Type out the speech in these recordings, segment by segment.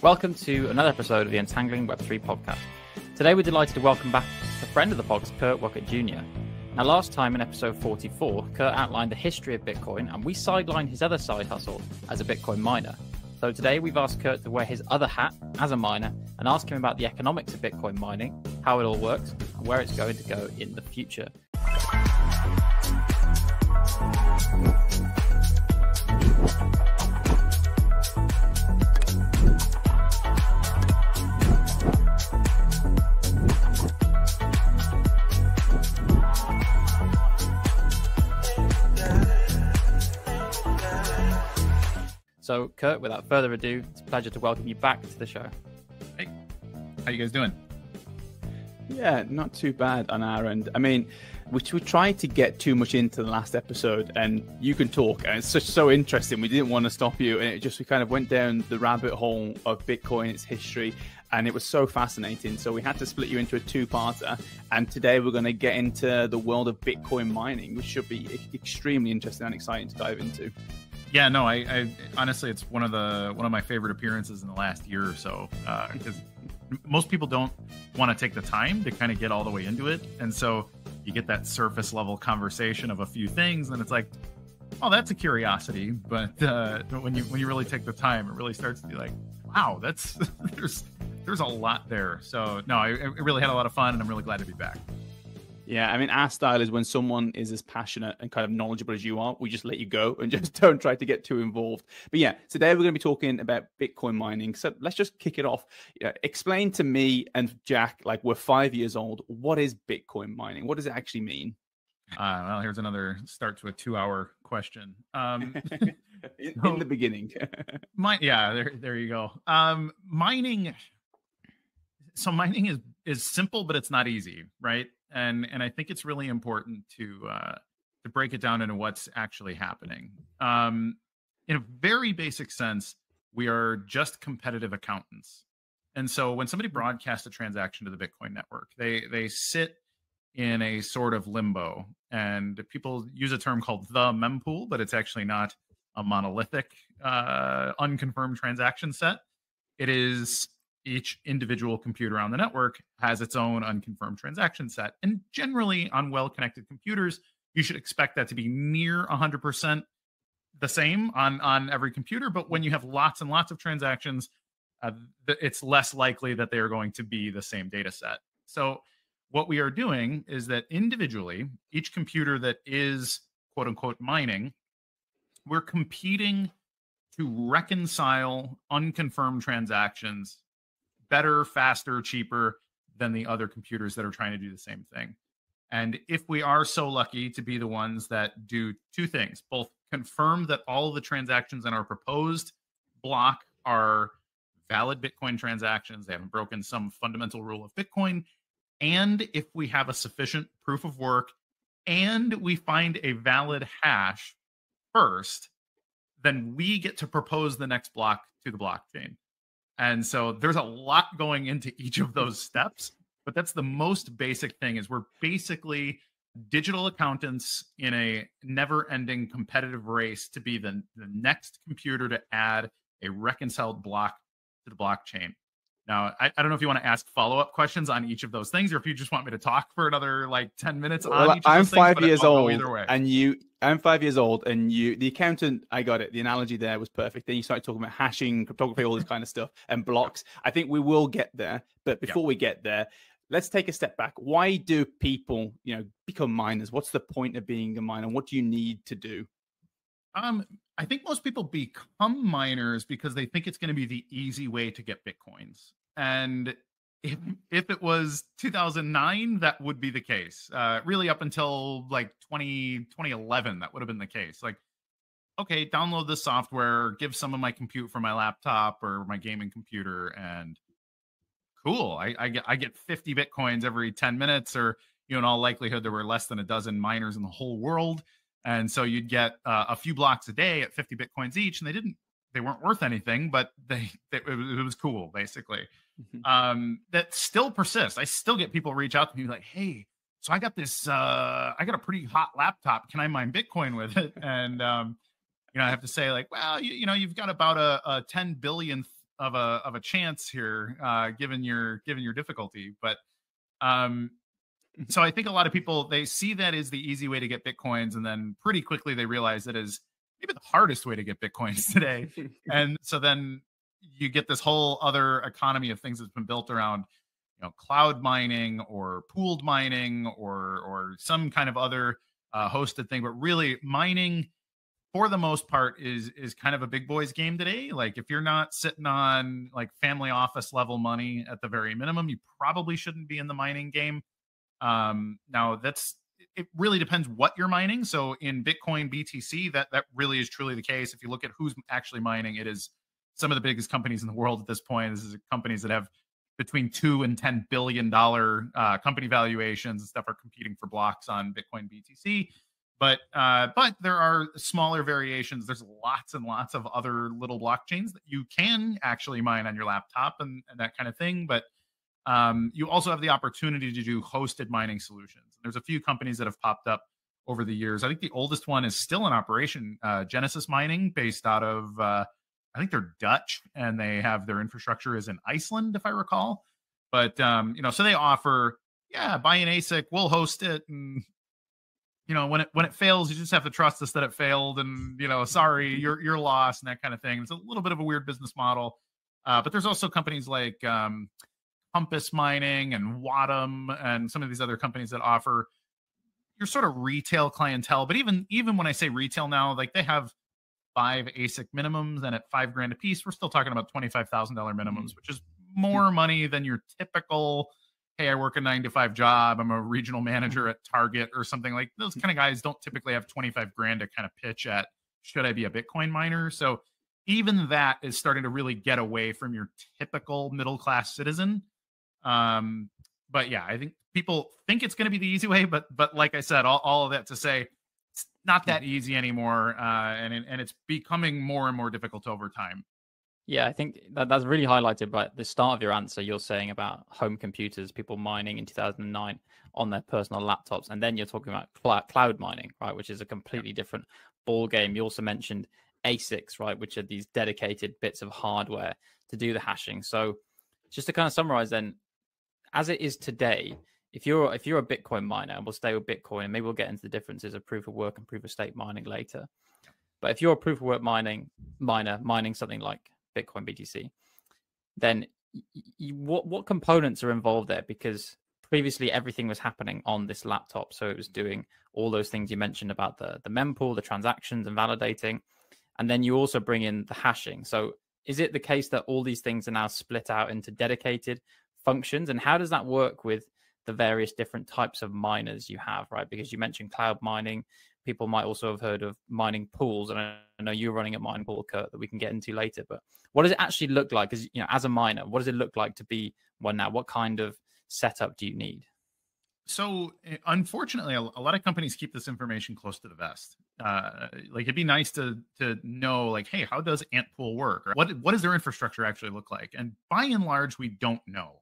Welcome to another episode of the Untangling Web3 podcast. Today we're delighted to welcome back a friend of the podcast, Kurt Wuckert Jr. Now, last time in episode 44, Kurt outlined the history of Bitcoin, and we sidelined his other side hustle as a Bitcoin miner. So today we've asked Kurt to wear his other hat as a miner and ask him about the economics of Bitcoin mining, how it all works, and where it's going to go in the future. So, Kurt, without further ado, it's a pleasure to welcome you back to the show. Hey, how you guys doing? Yeah, not too bad on our end. I mean, we tried to get too much into the last episode, and you can talk, and it's so interesting. We didn't want to stop you, and we kind of went down the rabbit hole of Bitcoin, its history, and it was so fascinating. So we had to split you into a two-parter, and today we're going to get into the world of Bitcoin mining, which should be extremely interesting and exciting to dive into. Yeah, no, I honestly, it's one of my favorite appearances in the last year or so, because most people don't want to take the time to kind of get all the way into it, and so you get that surface level conversation of a few things, and it's like, oh, that's a curiosity, but when you really take the time, it really starts to be like, wow, that's there's a lot there. So no, I really had a lot of fun, and I'm really glad to be back. Yeah, I mean, our style is when someone is as passionate and kind of knowledgeable as you are, we just let you go and just don't try to get too involved. But yeah, today we're going to be talking about Bitcoin mining. So let's just kick it off. Explain to me and Jack, like we're 5 years old, what is Bitcoin mining? What does it actually mean? Well, here's another start to a 2-hour question. In the beginning. There you go. Mining. So mining is simple, but it's not easy, right? And I think it's really important to break it down into what's actually happening. In a very basic sense, we are just competitive accountants. And so when somebody broadcasts a transaction to the Bitcoin network, they sit in a sort of limbo. And people use a term called the mempool, but it's actually not a monolithic, unconfirmed transaction set. It is each individual computer on the network has its own unconfirmed transaction set. And generally on well-connected computers, you should expect that to be near 100% the same on every computer. But when you have lots and lots of transactions, it's less likely that they are going to be the same data set. So what we are doing is that individually, each computer that is quote unquote mining, we're competing to reconcile unconfirmed transactions better, faster, cheaper than the other computers that are trying to do the same thing. And if we are so lucky to be the ones that do two things, both confirm that all of the transactions in our proposed block are valid Bitcoin transactions, they haven't broken some fundamental rule of Bitcoin, and if we have a sufficient proof of work and we find a valid hash first, then we get to propose the next block to the blockchain. And so there's a lot going into each of those steps, but that's the most basic thing is we're basically digital accountants in a never-ending competitive race to be the next computer to add a reconciled block to the blockchain. Now, I don't know if you want to ask follow-up questions on each of those things, or if you just want me to talk for another like 10 minutes on each of those things. I'm 5 years old, I'm 5 years old, and the accountant, I got it. The analogy there was perfect. Then you started talking about hashing, cryptography, all this kind of stuff, and blocks. I think we will get there, but before we get there, let's take a step back. Why do people, become miners? What's the point of being a miner? What do you need to do? I think most people become miners because they think it's going to be the easy way to get Bitcoins. And if it was 2009, that would be the case. Really up until like 2011, that would have been the case. Like, okay, download this software, give some of my compute for my laptop or my gaming computer, and cool. I get 50 Bitcoins every 10 minutes, or in all likelihood, there were less than a dozen miners in the whole world. And so you'd get a few blocks a day at 50 Bitcoins each, and they weren't worth anything, but it was cool, basically. That still persists. I still get people reach out to me like, hey, so I got this, I got a pretty hot laptop. Can I mine Bitcoin with it? And, I have to say like, well, you've got about a 10 billionth of a chance here, given your difficulty. But so I think a lot of people, they see that as the easy way to get Bitcoins, and then pretty quickly they realize it is maybe the hardest way to get Bitcoins today. And so then you get this whole other economy of things that's been built around, cloud mining or pooled mining or some kind of other hosted thing. But really, mining, for the most part, is kind of a big boys game today. Like, if you're not sitting on like family office level money at the very minimum, you probably shouldn't be in the mining game. Now it really depends what you're mining. So in Bitcoin BTC, that really is truly the case. If you look at who's actually mining, it is some of the biggest companies in the world at this point. This is companies that have between $2 and $10 billion company valuations and stuff are competing for blocks on Bitcoin BTC. But there are smaller variations. There's lots and lots of other little blockchains that you can actually mine on your laptop and that kind of thing. But you also have the opportunity to do hosted mining solutions. There's a few companies that have popped up over the years. I think the oldest one is still in operation, Genesis Mining, based out of, I think they're Dutch, and they have their infrastructure is in Iceland, if I recall. But, so they offer, buy an ASIC, we'll host it. And, when it fails, you just have to trust us that it failed. And, sorry, you're lost and that kind of thing. It's a little bit of a weird business model. But there's also companies like Compass Mining and Watum and some of these other companies that offer your sort of retail clientele. But even when I say retail now, like, they have 5 ASIC minimums, and at $5,000 a piece, we're still talking about $25,000 minimums, which is more money than your typical, hey, I work a 9-to-5 job, I'm a regional manager at Target or something. Like, those kind of guys don't typically have $25,000 to kind of pitch at, should I be a Bitcoin miner? So even that is starting to really get away from your typical middle-class citizen. But yeah, I think people think it's going to be the easy way, but like I said, all of that to say, it's not that easy anymore, and it's becoming more and more difficult over time. Yeah, I think that's really highlighted by the start of your answer. You're saying about home computers, people mining in 2009 on their personal laptops, and then you're talking about cloud mining, right, which is a completely different ball game. You also mentioned ASICs, right, which are these dedicated bits of hardware to do the hashing. So just to kind of summarize then, as it is today, if you're a Bitcoin miner, and we'll stay with Bitcoin, and maybe we'll get into the differences of proof of work and proof of stake mining later. But if you're a proof of work miner mining something like Bitcoin BTC, then what components are involved there? Because previously everything was happening on this laptop, so it was doing all those things you mentioned about the mempool, the transactions and validating, and then you also bring in the hashing. So is it the case that all these things are now split out into dedicated functions, and how does that work with the various different types of miners you have, right? Because you mentioned cloud mining. People might also have heard of mining pools, and I know you're running a mining pool, Kurt, that we can get into later. But what does it actually look like? Because, as a miner, what does it look like to be one now? What kind of setup do you need? So, unfortunately, a lot of companies keep this information close to the vest. Like, it'd be nice to know, like, hey, how does Antpool work? Or what does their infrastructure actually look like? And by and large, we don't know.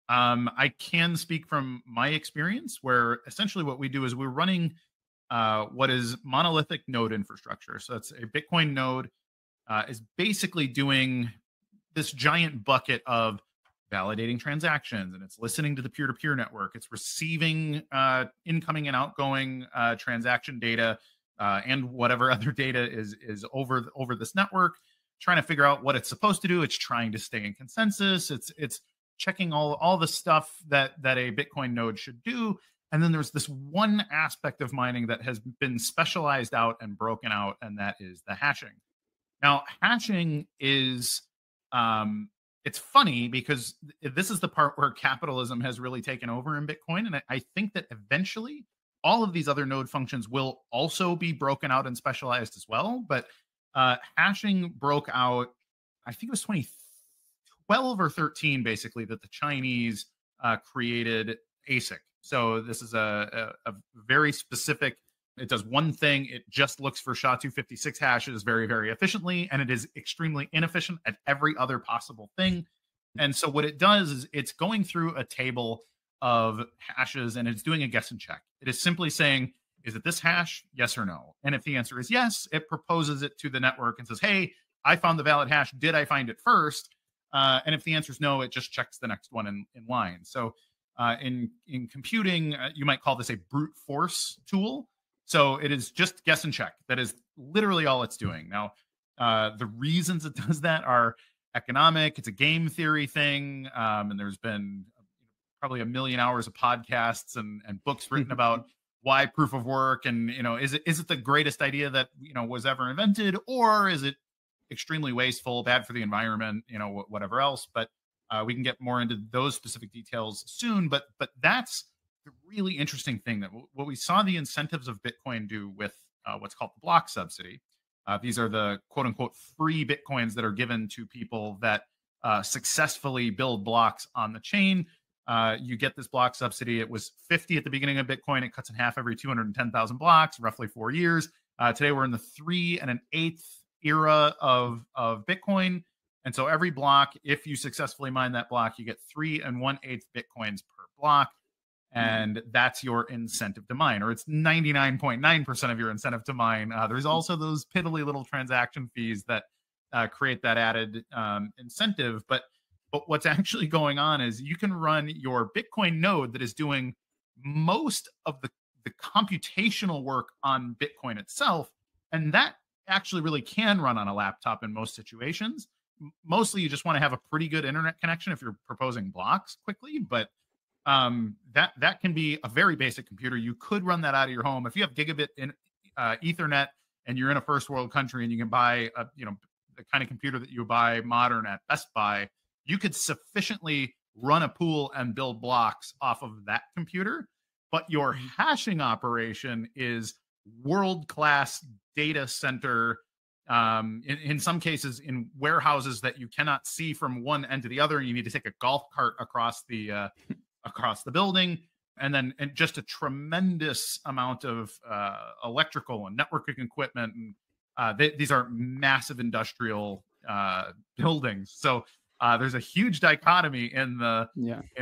I can speak from my experience, where essentially what we do is we're running what is monolithic node infrastructure. So that's a Bitcoin node is basically doing this giant bucket of validating transactions, and it's listening to the peer-to-peer network. It's receiving incoming and outgoing transaction data and whatever other data is over this network, trying to figure out what it's supposed to do. It's trying to stay in consensus. It's checking all the stuff that a Bitcoin node should do. And then there's this one aspect of mining that has been specialized out and broken out, and that is the hashing. Now, hashing is it's funny because this is the part where capitalism has really taken over in Bitcoin. And I think that eventually all of these other node functions will also be broken out and specialized as well. But hashing broke out, I think it was 2012 or 13, basically, that the Chinese created ASIC. So this is a very specific, it does one thing. It just looks for SHA-256 hashes very, very efficiently, and it is extremely inefficient at every other possible thing. And so what it does is it's going through a table of hashes, and it's doing a guess and check. It is simply saying, is it this hash? Yes or no? And if the answer is yes, it proposes it to the network and says, hey, I found the valid hash. Did I find it first? And if the answer is no, it just checks the next one in line. So in computing, you might call this a brute force tool. So it is just guess and check. That is literally all it's doing. Now, the reasons it does that are economic. It's a game theory thing. And there's been probably 1 million hours of podcasts and books written about why proof of work, and is it the greatest idea that was ever invented, or is it extremely wasteful, bad for the environment, whatever else. But we can get more into those specific details soon. But that's the really interesting thing, that what we saw the incentives of Bitcoin do with what's called the block subsidy. These are the quote unquote free Bitcoins that are given to people that successfully build blocks on the chain. You get this block subsidy. It was 50 at the beginning of Bitcoin. It cuts in half every 210,000 blocks, roughly 4 years. Today, we're in the 3 1/8 era of Bitcoin. And so every block, if you successfully mine that block, you get 3 1/8 Bitcoins per block. And that's your incentive to mine, or it's 99.9% of your incentive to mine. There's also those piddly little transaction fees that create that added incentive. But what's actually going on is you can run your Bitcoin node that is doing most of the computational work on Bitcoin itself. And that actually really can run on a laptop in most situations. Mostly you just want to have a pretty good internet connection if you're proposing blocks quickly. But that can be a very basic computer. You could run that out of your home. If you have gigabit in Ethernet and you're in a first world country and you can buy the kind of computer that you buy modern at Best Buy, you could sufficiently run a pool and build blocks off of that computer. But your hashing operation is world-class data center, in some cases in warehouses that you cannot see from one end to the other. You need to take a golf cart across the building, and just a tremendous amount of electrical and networking equipment. And these are massive industrial buildings. So there's a huge dichotomy in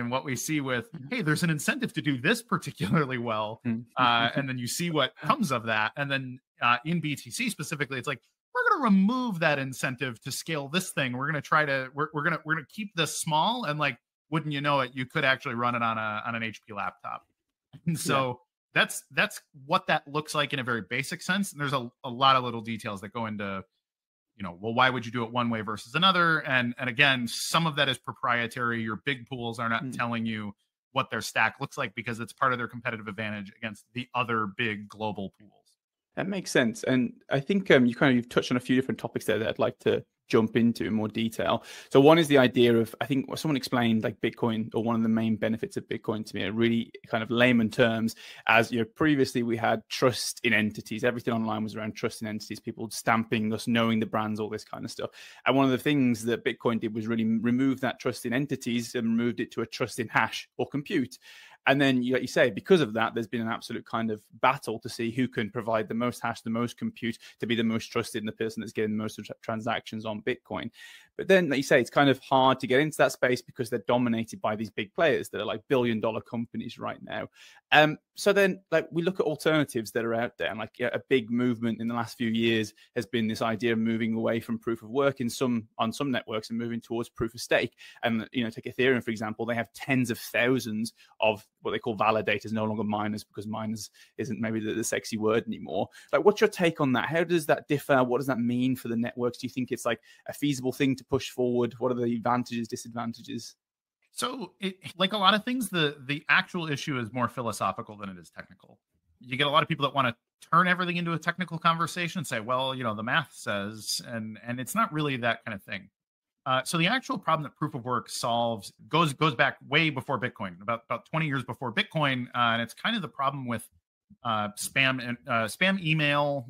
what we see with, hey, there's an incentive to do this particularly well, and then you see what comes of that. And then in BTC specifically, it's like, we're going to remove that incentive to scale this thing. We're going to try to we're going to keep this small, and like, wouldn't you know it, you could actually run it on an HP laptop. And so that's what that looks like in a very basic sense. And there's a lot of little details that go into, well, why would you do it one way versus another? And again, some of that is proprietary. Your big pools are not telling you what their stack looks like because it's part of their competitive advantage against the other big global pools. That makes sense. And I think you've touched on a few different topics there that I'd like to jump into in more detail. So one is the idea of, I think someone explained like Bitcoin, or one of the main benefits of Bitcoin to me, in really kind of layman terms, as previously we had trust in entities. Everything online was around trust in entities, people stamping us, knowing the brands, all this kind of stuff. And one of the things that Bitcoin did was really remove that trust in entities and moved it to a trust in hash or compute. And then, like you say, because of that, there's been an absolute kind of battle to see who can provide the most hash, the most compute, to be the most trusted and the person that's getting the most transactions on Bitcoin. But then, like you say, it's kind of hard to get into that space because they're dominated by these big players that are like billion-dollar companies right now. So then, like, we look at alternatives that are out there, and like a big movement in the last few years has been this idea of moving away from proof of work on some networks and moving towards proof of stake. And take Ethereum for example, they have tens of thousands of what they call validators, no longer miners, because miners isn't maybe the sexy word anymore. Like, what's your take on that? How does that differ? What does that mean for the networks? Do you think it's like a feasible thing to push forward? What are the advantages, disadvantages? So, like a lot of things, the actual issue is more philosophical than it is technical. You get a lot of people that want to turn everything into a technical conversation and say, well, the math says, and it's not really that kind of thing. So the actual problem that proof of work solves goes back way before Bitcoin, about 20 years before Bitcoin, and it's kind of the problem with spam email,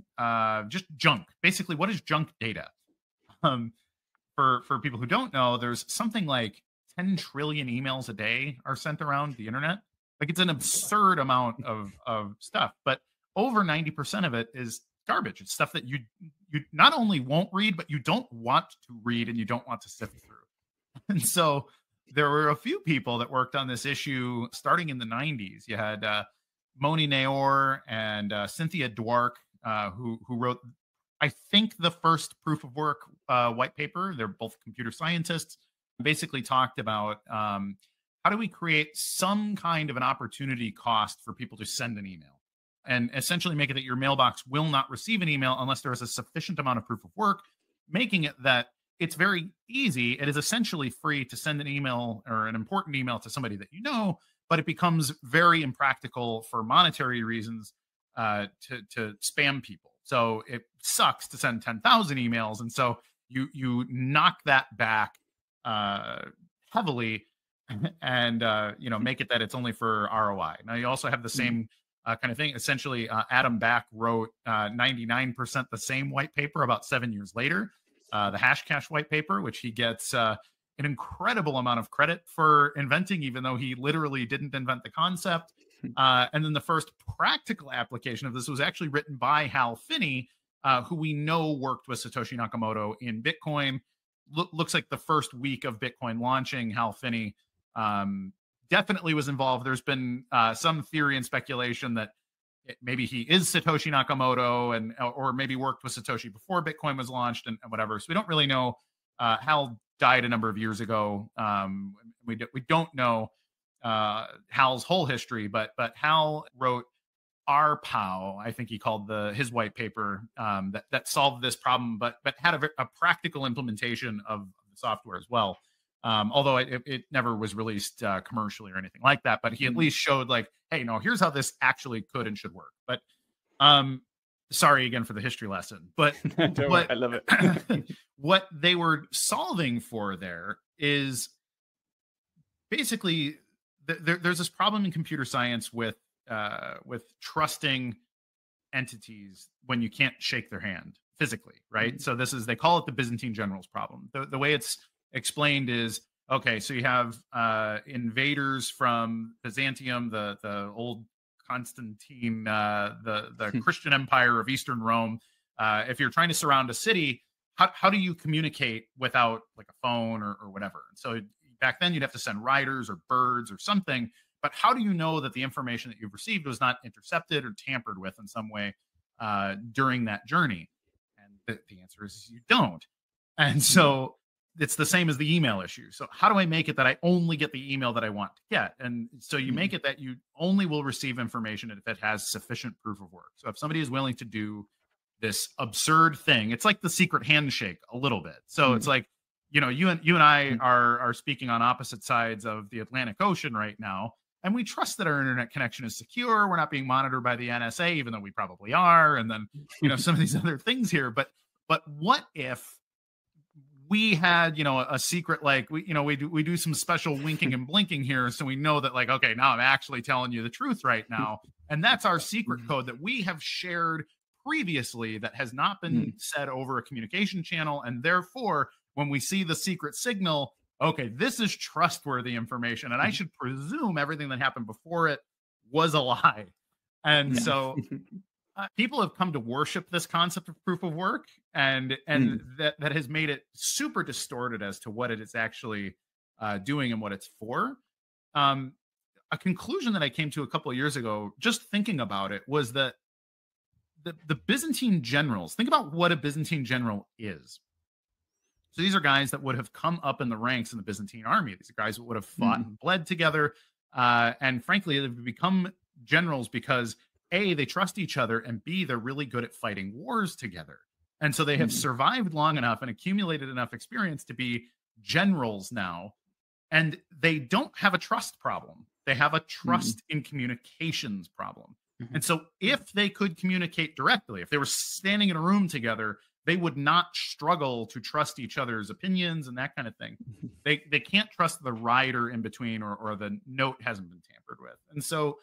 just junk. Basically, what is junk data? For people who don't know, there's something like 10 trillion emails a day are sent around the internet. Like, it's an absurd amount of stuff, but over 90% of it is garbage. It's stuff that you not only won't read, but you don't want to read and you don't want to sift through. And so there were a few people that worked on this issue starting in the 90s. You had Moni Naor and Cynthia Dwark, who wrote, I think, the first proof of work white paper. They're both computer scientists. basically talked about how do we create some kind of an opportunity cost for people to send an email, and essentially make it that your mailbox will not receive an email unless there is a sufficient amount of proof of work, making it that it's very easy. It is essentially free to send an email or an important email to somebody that you know, but it becomes very impractical for monetary reasons to spam people. So it sucks to send 10,000 emails. And so you knock that back heavily and, make it that it's only for ROI. Now you also have the same kind of thing. Essentially, Adam Back wrote 99% the same white paper about 7 years later, the Hashcash white paper, which he gets an incredible amount of credit for inventing, even though he literally didn't invent the concept. And then the first practical application of this was actually written by Hal Finney, who we know worked with Satoshi Nakamoto in Bitcoin. Looks like the first week of Bitcoin launching, Hal Finney definitely was involved. There's been some theory and speculation that maybe he is Satoshi Nakamoto or maybe worked with Satoshi before Bitcoin was launched and whatever. So we don't really know. Hal died a number of years ago. We don't know Hal's whole history, but Hal wrote RPow, I think he called his white paper that solved this problem, but had a practical implementation of the software as well. Although it never was released commercially or anything like that, but he at least showed like, hey, no, here's how this actually could and should work. But sorry again for the history lesson, but I love it. What they were solving for there is basically there's this problem in computer science with trusting entities when you can't shake their hand physically, right? So they call it the Byzantine generals problem. The way it's explained is, okay, so you have invaders from Byzantium, the old Constantine, the Christian empire of Eastern Rome. If you're trying to surround a city, how do you communicate without like a phone or whatever? So back then you'd have to send riders or birds or something, but how do you know that the information that you've received was not intercepted or tampered with in some way during that journey? And the answer is you don't. And so it's the same as the email issue. So how do I make it that I only get the email that I want to get? And so you make it that you only will receive information if it has sufficient proof of work. So if somebody is willing to do this absurd thing, it's like the secret handshake a little bit. So it's like, you and I are speaking on opposite sides of the Atlantic Ocean right now, and we trust that our internet connection is secure. We're not being monitored by the NSA, even though we probably are. And then, some of these other things here. But what if we had, a secret, like we do some special winking and blinking here, so we know that, like, okay, now I'm actually telling you the truth right now, and that's our secret code that we have shared previously that has not been said over a communication channel, and therefore, when we see the secret signal, okay, this is trustworthy information, and I should presume everything that happened before it was a lie, and so. People have come to worship this concept of proof of work, and that has made it super distorted as to what it is actually doing and what it's for. A conclusion that I came to a couple of years ago, just thinking about it, was that the Byzantine generals, think about what a Byzantine general is. So these are guys that would have come up in the ranks in the Byzantine army. These are guys that would have fought and bled together. And frankly, they've become generals because A, they trust each other, and B, they're really good at fighting wars together. And so they have survived long enough and accumulated enough experience to be generals now. And they don't have a trust problem. They have a trust in communications problem. And so if they could communicate directly, if they were standing in a room together, they would not struggle to trust each other's opinions and that kind of thing. They can't trust the rider in between, or the note hasn't been tampered with. And so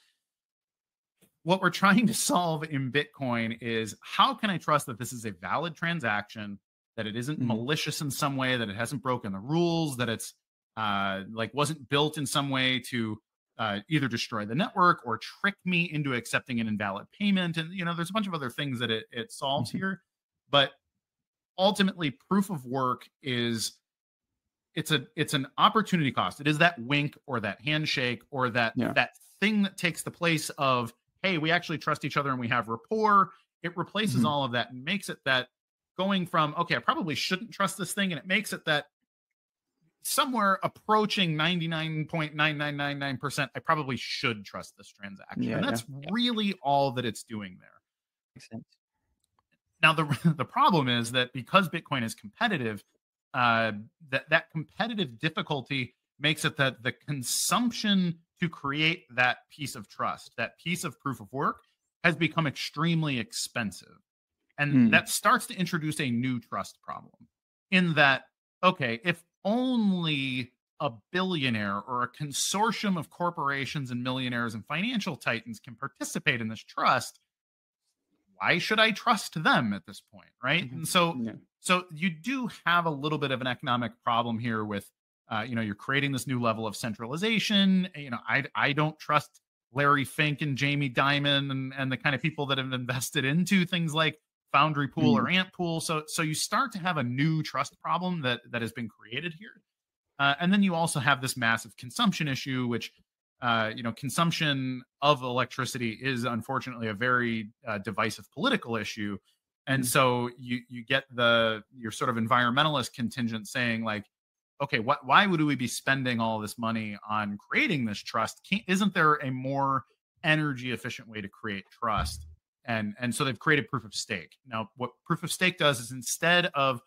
what we're trying to solve in Bitcoin is, how can I trust that this is a valid transaction, that it isn't malicious in some way, that it hasn't broken the rules, that it's wasn't built in some way to either destroy the network or trick me into accepting an invalid payment. And, there's a bunch of other things that it solves here. But ultimately, proof of work it's an opportunity cost. It is that wink or that handshake or that thing that takes the place of, hey, we actually trust each other and we have rapport. It replaces all of that and makes it that going from, okay, I probably shouldn't trust this thing, and it makes it that somewhere approaching 99.9999%, I probably should trust this transaction. And that's really all that it's doing there. Makes sense. Now, the problem is that because Bitcoin is competitive, that competitive difficulty makes it that the consumption to create that piece of trust, that piece of proof of work, has become extremely expensive. And that starts to introduce a new trust problem in that, okay, if only a billionaire or a consortium of corporations and millionaires and financial titans can participate in this trust, why should I trust them at this point, right? And so you do have a little bit of an economic problem here with, you're creating this new level of centralization. I don't trust Larry Fink and Jamie Dimon and the kind of people that have invested into things like Foundry Pool or Ant Pool. So you start to have a new trust problem that has been created here. And then you also have this massive consumption issue, which consumption of electricity is unfortunately a very divisive political issue. And so you get your sort of environmentalist contingent saying like, okay, why would we be spending all this money on creating this trust? Isn't there a more energy efficient way to create trust? And so they've created proof of stake. Now, what proof of stake does is instead of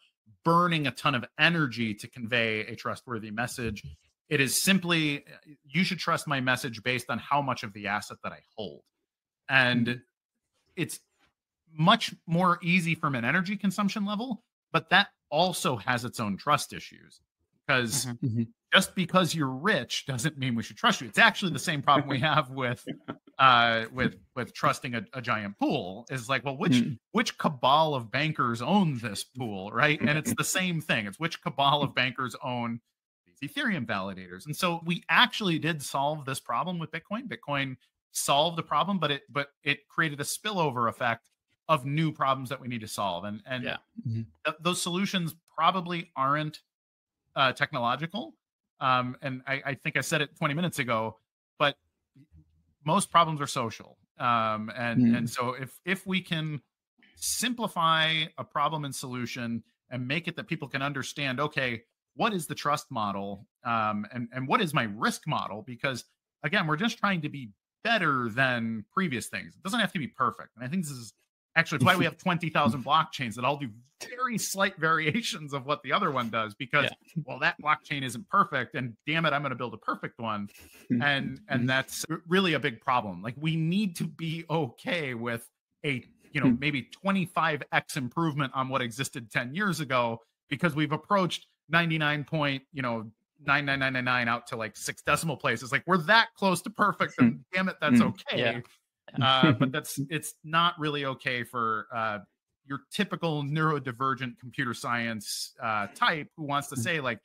burning a ton of energy to convey a trustworthy message, it is simply, you should trust my message based on how much of the asset that I hold. And it's much more easy from an energy consumption level, but that also has its own trust issues. Because just because you're rich doesn't mean we should trust you. It's actually the same problem we have with trusting a giant pool. Is like, well, which cabal of bankers own this pool, right? And it's the same thing. It's which cabal of bankers own these Ethereum validators. And so we actually did solve this problem with Bitcoin. Bitcoin solved the problem, but it created a spillover effect of new problems that we need to solve. And those solutions probably aren't technological. And I think I said it 20 minutes ago, but most problems are social. And so if we can simplify a problem and solution and make it that people can understand, okay, what is the trust model? And what is my risk model? Because again, we're just trying to be better than previous things. It doesn't have to be perfect. And I think this is actually why we have 20,000 blockchains that all do very slight variations of what the other one does, because well, that blockchain isn't perfect, and damn it, I'm going to build a perfect one. And that's really a big problem. Like, we need to be okay with a maybe 25x improvement on what existed 10 years ago, because we've approached 99.99999 out to like 6 decimal places. Like, we're that close to perfect, and damn it, that's okay. But it's not really okay for your typical neurodivergent computer science type who wants to say like,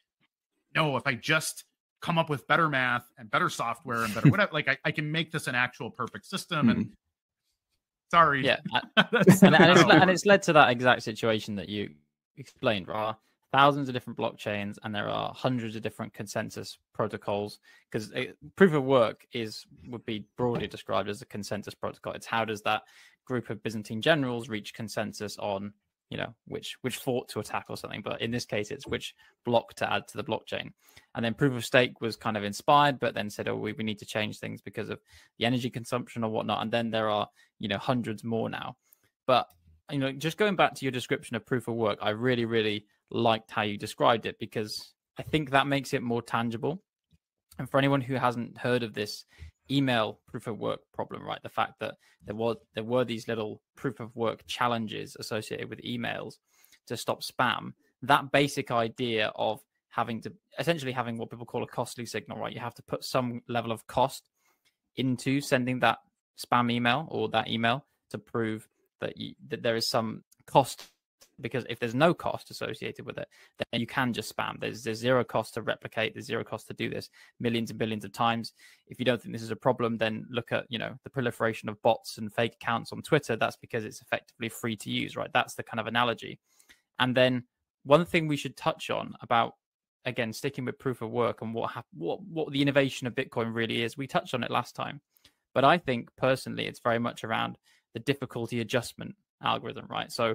no, if I just come up with better math and better software and better whatever, like I can make this an actual perfect system. And sorry, and it's led to that exact situation that you explained, right? Thousands of different blockchains, and there are hundreds of different consensus protocols, because proof of work would be broadly described as a consensus protocol. It's how does that group of Byzantine generals reach consensus on, which fort to attack or something. But in this case, it's which block to add to the blockchain. And then proof of stake was kind of inspired, but then said, oh, we need to change things because of the energy consumption or whatnot. And then there are, hundreds more now. But, just going back to your description of proof of work, I really, really liked how you described it, because I think that makes it more tangible. And for anyone who hasn't heard of this email proof of work problem, right, the fact that there were these little proof of work challenges associated with emails to stop spam, that basic idea of essentially having what people call a costly signal, right? You have to put some level of cost into sending that spam email or that email to prove that there is some cost. Because if there's no cost associated with it, then you can just spam. There's zero cost to replicate. There's zero cost to do this millions and billions of times. If you don't think this is a problem, then look at, the proliferation of bots and fake accounts on Twitter. That's because it's effectively free to use, right? That's the kind of analogy. And then one thing we should touch on about, again, sticking with proof of work and what the innovation of Bitcoin really is. We touched on it last time, but I think personally, it's very much around the difficulty adjustment algorithm, right? So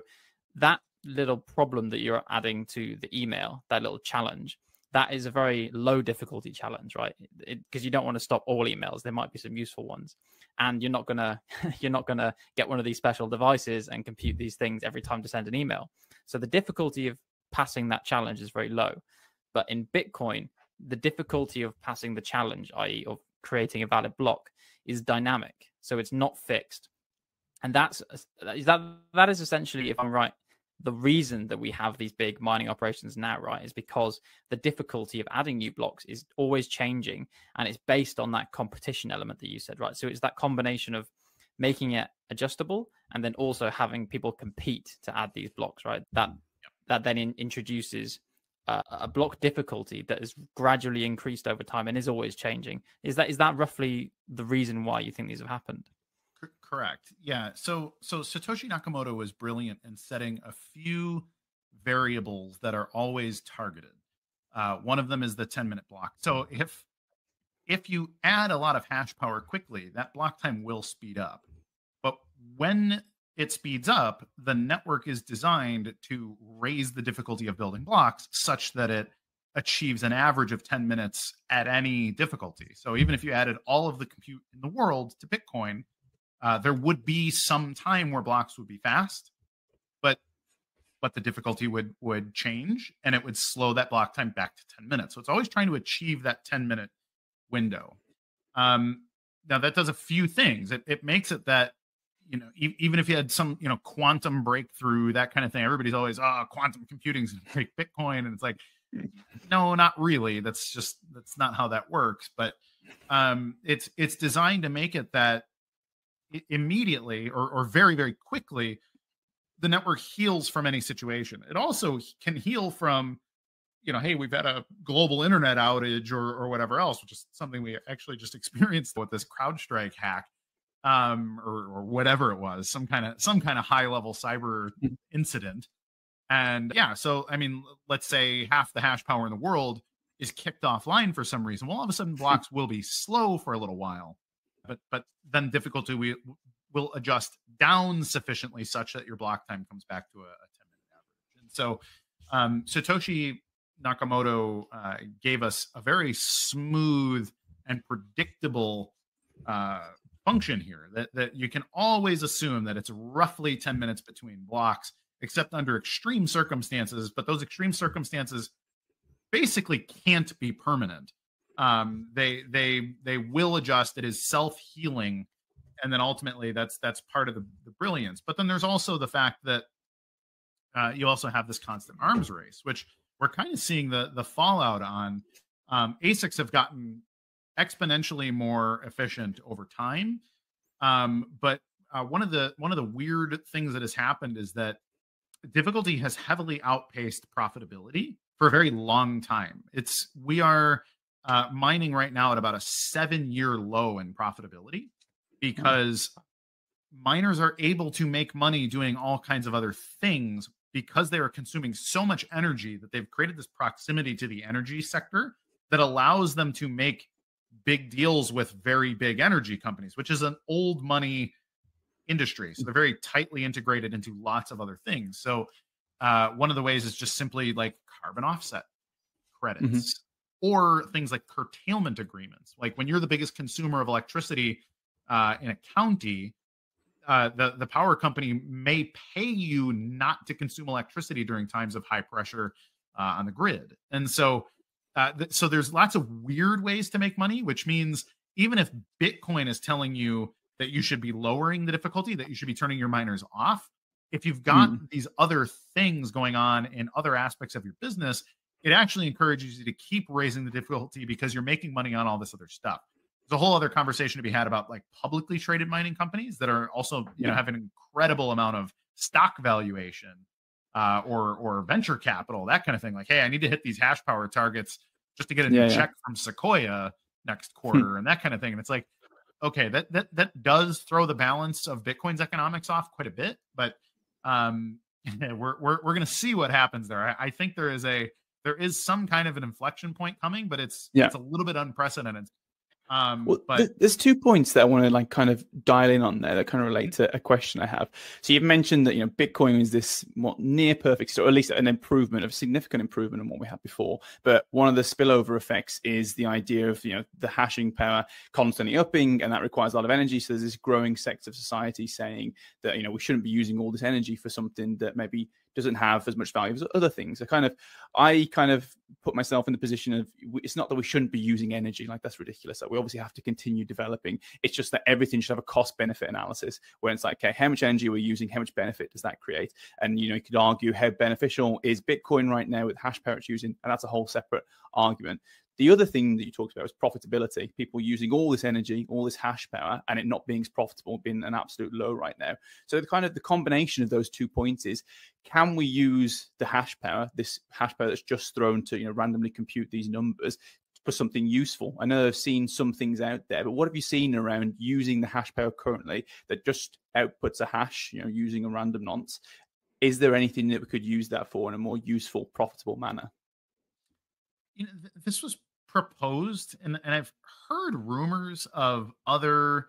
that little problem that you're adding to the email, that little challenge, that is a very low difficulty challenge, right? Because you don't want to stop all emails. There might be some useful ones, and you're not gonna get one of these special devices and compute these things every time to send an email. So the difficulty of passing that challenge is very low. But in Bitcoin, the difficulty of passing the challenge, i.e., of creating a valid block, is dynamic. So it's not fixed, and that is essentially, if I'm right, the reason that we have these big mining operations now, right, is because the difficulty of adding new blocks is always changing, and it's based on that competition element that you said, right? So it's that combination of making it adjustable and then also having people compete to add these blocks, right? That then introduces a block difficulty that is gradually increased over time and is always changing. Is that roughly the reason why you think these have happened? Correct. Yeah. So Satoshi Nakamoto was brilliant in setting a few variables that are always targeted. One of them is the 10-minute block. So if you add a lot of hash power quickly, that block time will speed up. But when it speeds up, the network is designed to raise the difficulty of building blocks such that it achieves an average of 10 minutes at any difficulty. So even if you added all of the compute in the world to Bitcoin, there would be some time where blocks would be fast, but the difficulty would change, and it would slow that block time back to 10 minutes. So it's always trying to achieve that 10-minute window. Now that does a few things. It makes it that, even if you had some, quantum breakthrough, that kind of thing, everybody's always, quantum computing's going to break Bitcoin. And it's like, no, not really. That's not how that works. But it's designed to make it that immediately or very, very quickly, the network heals from any situation. It also can heal from, hey, we've had a global internet outage or whatever else, which is something we actually just experienced with this CrowdStrike hack, or whatever it was, some kind of high level cyber incident. And yeah, so I mean, let's say half the hash power in the world is kicked offline for some reason. Well, all of a sudden blocks will be slow for a little while, but then difficulty will adjust down sufficiently such that your block time comes back to a 10-minute average. And so Satoshi Nakamoto gave us a very smooth and predictable function here that you can always assume that it's roughly 10 minutes between blocks, except under extreme circumstances. But those extreme circumstances basically can't be permanent. They will adjust. It is self-healing, and then ultimately that's part of the brilliance. But then there's also the fact that you also have this constant arms race, which we're kind of seeing the fallout on. ASICs have gotten exponentially more efficient over time, but one of the weird things that has happened is that difficulty has heavily outpaced profitability for a very long time. We are mining right now at about a 7-year low in profitability because miners are able to make money doing all kinds of other things because they are consuming so much energy that they've created this proximity to the energy sector that allows them to make big deals with very big energy companies, which is an old money industry. So they're very tightly integrated into lots of other things. So one of the ways is just simply like carbon offset credits or things like curtailment agreements. Like when you're the biggest consumer of electricity in a county, the power company may pay you not to consume electricity during times of high pressure on the grid. And so so there's lots of weird ways to make money, which means even if Bitcoin is telling you that you should be lowering the difficulty, that you should be turning your miners off, if you've got these other things going on in other aspects of your business, it actually encourages you to keep raising the difficulty because you're making money on all this other stuff. There's a whole other conversation to be had about like publicly traded mining companies that are also, have an incredible amount of stock valuation or venture capital, that kind of thing. Like, hey, I need to hit these hash power targets just to get a new check from Sequoia next quarter and that kind of thing. And it's like, okay, that does throw the balance of Bitcoin's economics off quite a bit, but we're going to see what happens there. I think there is some kind of an inflection point coming, but it's a little bit unprecedented. Well, But there's 2 points that I want to like kind of dial in on there that kind of relate to a question I have. So you've mentioned that, you know, Bitcoin is this near perfect, or at least an improvement, of significant improvement on what we had before. But one of the spillover effects is the idea of, you know, the hashing power constantly upping, and that requires a lot of energy. So there's this growing sector of society saying that, you know, we shouldn't be using all this energy for something that maybe doesn't have as much value as other things. I kind of put myself in the position of, it's not that we shouldn't be using energy, like that's ridiculous. Like we obviously have to continue developing. It's just that everything should have a cost benefit analysis where it's like, okay, how much energy we're using, how much benefit does that create? And, you know, you could argue how beneficial is Bitcoin right now with hash power it's using, and that's a whole separate argument. The other thing that you talked about was profitability. People using all this energy, all this hash power, and it not being as profitable, being an absolute low right now. So the combination of those 2 points is, can we use the hash power, this hash power that's just thrown to, you know, randomly compute these numbers, for something useful? I know I've seen some things out there, but what have you seen around using the hash power currently that just outputs a hash, you know, using a random nonce? Is there anything that we could use that for in a more useful, profitable manner? You know, this was proposed, and I've heard rumors of other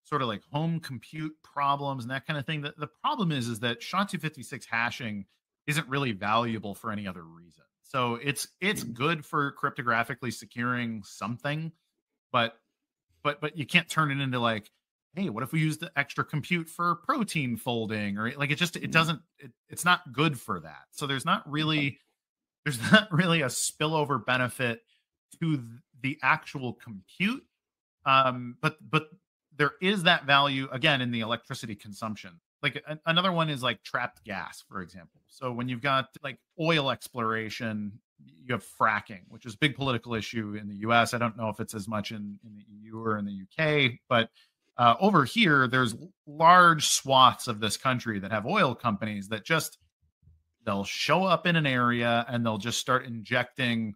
sort of like home compute problems and that kind of thing. The problem is that SHA-256 hashing isn't really valuable for any other reason. So it's good for cryptographically securing something, but you can't turn it into like, hey, what if we use the extra compute for protein folding? Or like it's not good for that. So there's not really a spillover benefit to the actual compute. But there is that value again in the electricity consumption. Like another one is like trapped gas, for example. So when you've got like oil exploration, you have fracking, which is a big political issue in the US. I don't know if it's as much in the EU or in the UK, but over here, there's large swaths of this country that have oil companies that they'll show up in an area and they'll just start injecting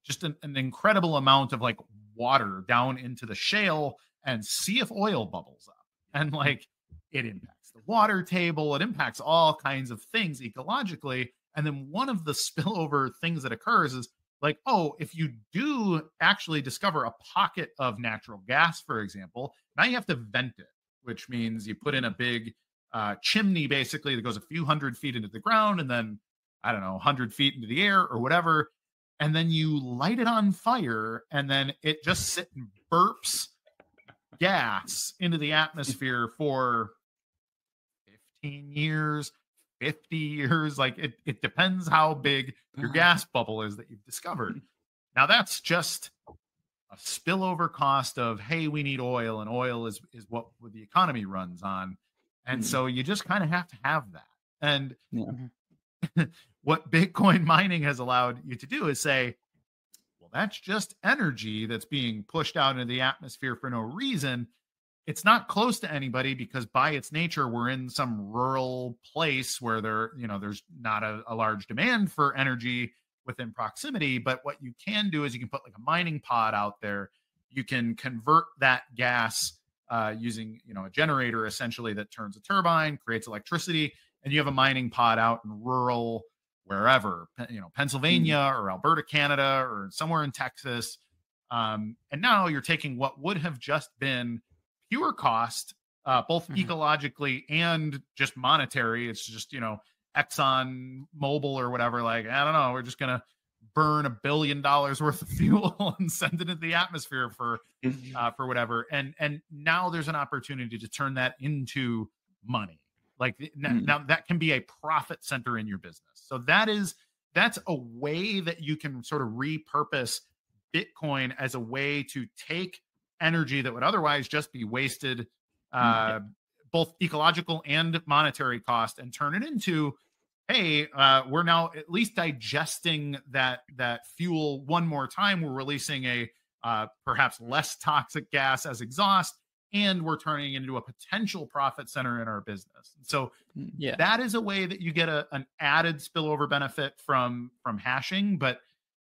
just an incredible amount of like water down into the shale and see if oil bubbles up. And like it impacts the water table, it impacts all kinds of things ecologically. And then one of the spillover things that occurs is like, oh, if you do actually discover a pocket of natural gas, for example, now you have to vent it, which means you put in a big chimney basically that goes a few hundred feet into the ground and then, I don't know, 100 feet into the air or whatever. And then you light it on fire and then it just sits and burps gas into the atmosphere for 15 years, 50 years. Like it depends how big your gas bubble is that you've discovered. Now that's just a spillover cost of, hey, we need oil, and oil is what the economy runs on. And so you just kind of have to have that. And what Bitcoin mining has allowed you to do is say, well, that's just energy that's being pushed out into the atmosphere for no reason. It's not close to anybody because by its nature, we're in some rural place where there's not a large demand for energy within proximity. But what you can do is you can put like a mining pod out there. You can convert that gas using, a generator essentially that turns a turbine, creates electricity, and you have a mining pod out in rural wherever, Pennsylvania or Alberta, Canada, or somewhere in Texas. And now you're taking what would have just been pure cost, both ecologically and just monetary. It's just, Exxon Mobil or whatever, like, I don't know, we're just going to burn $1 billion worth of fuel and send it into the atmosphere for whatever. And now there's an opportunity to turn that into money. Like now that can be a profit center in your business. So that's a way that you can sort of repurpose Bitcoin as a way to take energy that would otherwise just be wasted, both ecological and monetary cost, and turn it into, hey, we're now at least digesting that fuel one more time. We're releasing a perhaps less toxic gas as exhaust, and we're turning it into a potential profit center in our business. So that is a way that you get an added spillover benefit from hashing. But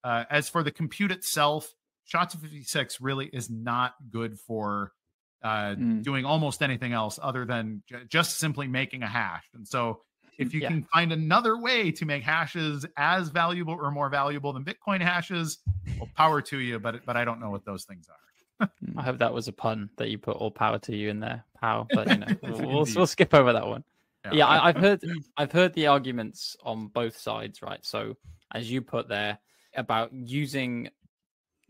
as for the compute itself, SHA-256 really is not good for doing almost anything else other than just simply making a hash. And so if you can find another way to make hashes as valuable or more valuable than Bitcoin hashes, well, power to you, but I don't know what those things are. I hope that was a pun that you put all power to you in there, pal. But we'll skip over that one. Yeah, I've heard the arguments on both sides, right? So as you put there about using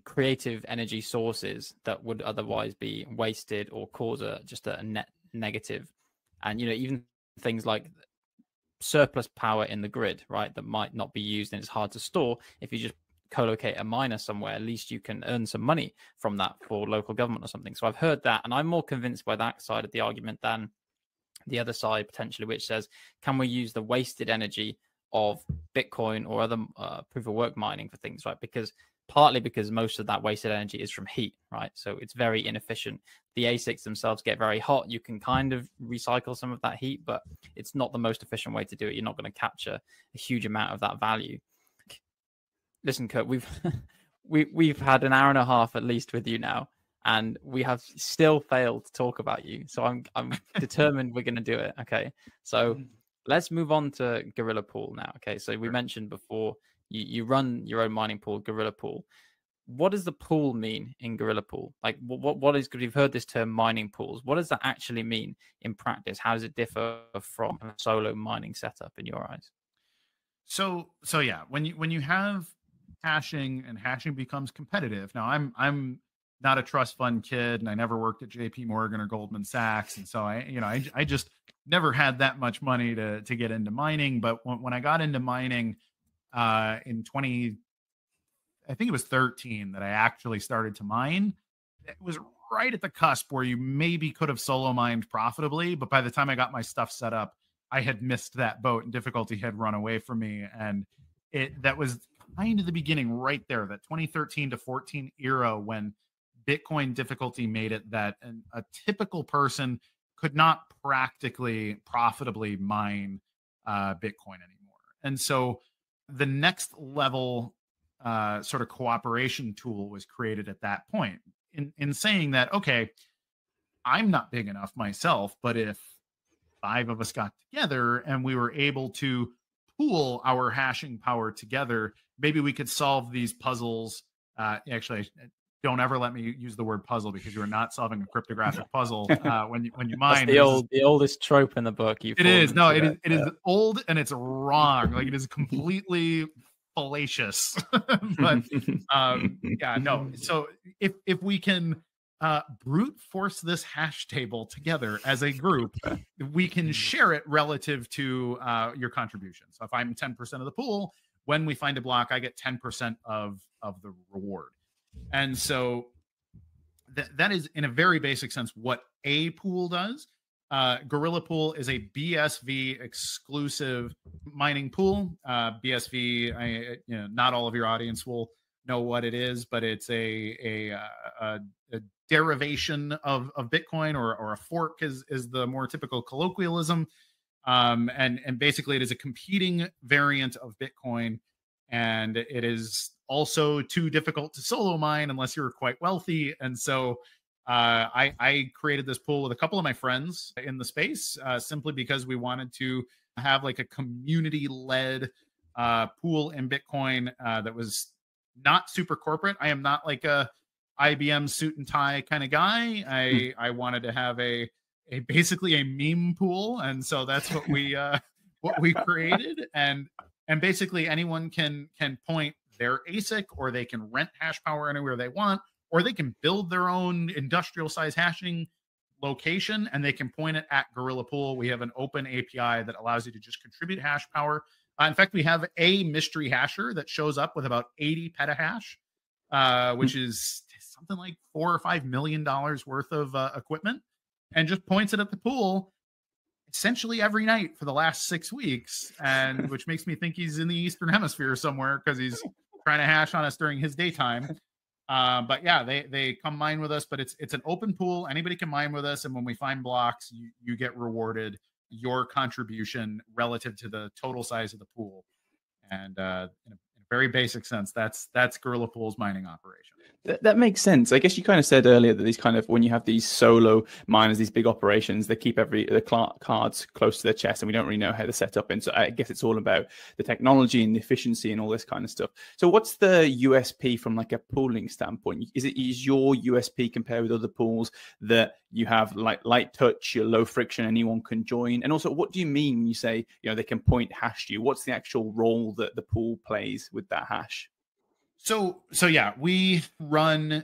creative energy sources that would otherwise be wasted or cause just a net negative, and even things like surplus power in the grid, right, that might not be used and it's hard to store. If you just co-locate a miner somewhere, at least you can earn some money from that for local government or something. So I've heard that, and I'm more convinced by that side of the argument than the other side potentially, which says, can we use the wasted energy of Bitcoin or other proof of work mining for things, right? Partly because most of that wasted energy is from heat, right? So it's very inefficient. The ASICs themselves get very hot. You can kind of recycle some of that heat, but it's not the most efficient way to do it. You're not going to capture a huge amount of that value. Listen, Kurt, we've had an hour and a half at least with you now, and we have still failed to talk about you. So I'm determined we're going to do it. Okay, so let's move on to Gorilla Pool now. Okay, so we mentioned before you run your own mining pool, Gorilla Pool. What does the pool mean in Gorilla Pool? Like, what is? Because you've heard this term mining pools. What does that actually mean in practice? How does it differ from a solo mining setup in your eyes? So yeah, when you have hashing and hashing becomes competitive. Now I'm not a trust fund kid, and I never worked at JP Morgan or Goldman Sachs, and so I just never had that much money to get into mining. But when I got into mining in 2013 that I actually started to mine, it was right at the cusp where you maybe could have solo mined profitably, but by the time I got my stuff set up, I had missed that boat and difficulty had run away from me. And that was kind of the beginning right there, that 2013 to 14 era when Bitcoin difficulty made it that a typical person could not practically profitably mine Bitcoin anymore. And so the next level sort of cooperation tool was created at that point in saying that, okay, I'm not big enough myself, but if 5 of us got together and we were able to pool our hashing power together, maybe we could solve these puzzles. Actually, don't ever let me use the word puzzle, because you are not solving a cryptographic puzzle when you mine. That's the oldest trope in the book. It is old and it's wrong. Like, it is completely fallacious. But yeah, no. So if we can brute force this hash table together as a group, we can share it relative to your contribution. So if I'm 10% of the pool, when we find a block, I get 10% of the reward. And so that is, in a very basic sense, what a pool does. Gorilla Pool is a BSV exclusive mining pool. BSV, not all of your audience will know what it is, but it's a derivation of Bitcoin, or a fork is the more typical colloquialism. And basically it is a competing variant of Bitcoin, and it is also too difficult to solo mine unless you're quite wealthy. And so I created this pool with a couple of my friends in the space, simply because we wanted to have like a community-led pool in Bitcoin that was not super corporate. I am not like a IBM suit and tie kind of guy. I wanted to have a basically a meme pool, and so that's what we created. And basically anyone can point their ASIC, or they can rent hash power anywhere they want, or they can build their own industrial size hashing location, and they can point it at Gorilla Pool. We have an open API that allows you to just contribute hash power. In fact, we have a mystery hasher that shows up with about 80 petahash, which is something like $4 or $5 million worth of equipment, and just points it at the pool essentially every night for the last 6 weeks, and which makes me think he's in the Eastern Hemisphere somewhere, because he's trying to hash on us during his daytime. But yeah, they come mine with us, but it's an open pool. Anybody can mine with us, and when we find blocks, you get rewarded your contribution relative to the total size of the pool. And in a very basic sense, that's Gorilla Pool's mining operation. That makes sense. I guess you kind of said earlier that these kind of, when you have these solo miners, these big operations, they keep the cards close to their chest, and we don't really know how to set up. And so I guess it's all about the technology and the efficiency and all this kind of stuff. So what's the USP from like a pooling standpoint? Is your USP compared with other pools that you have like light touch, you're low friction, anyone can join? And also, what do you mean when you say, they can point hash to you? What's the actual role that the pool plays with that hash? So yeah, we run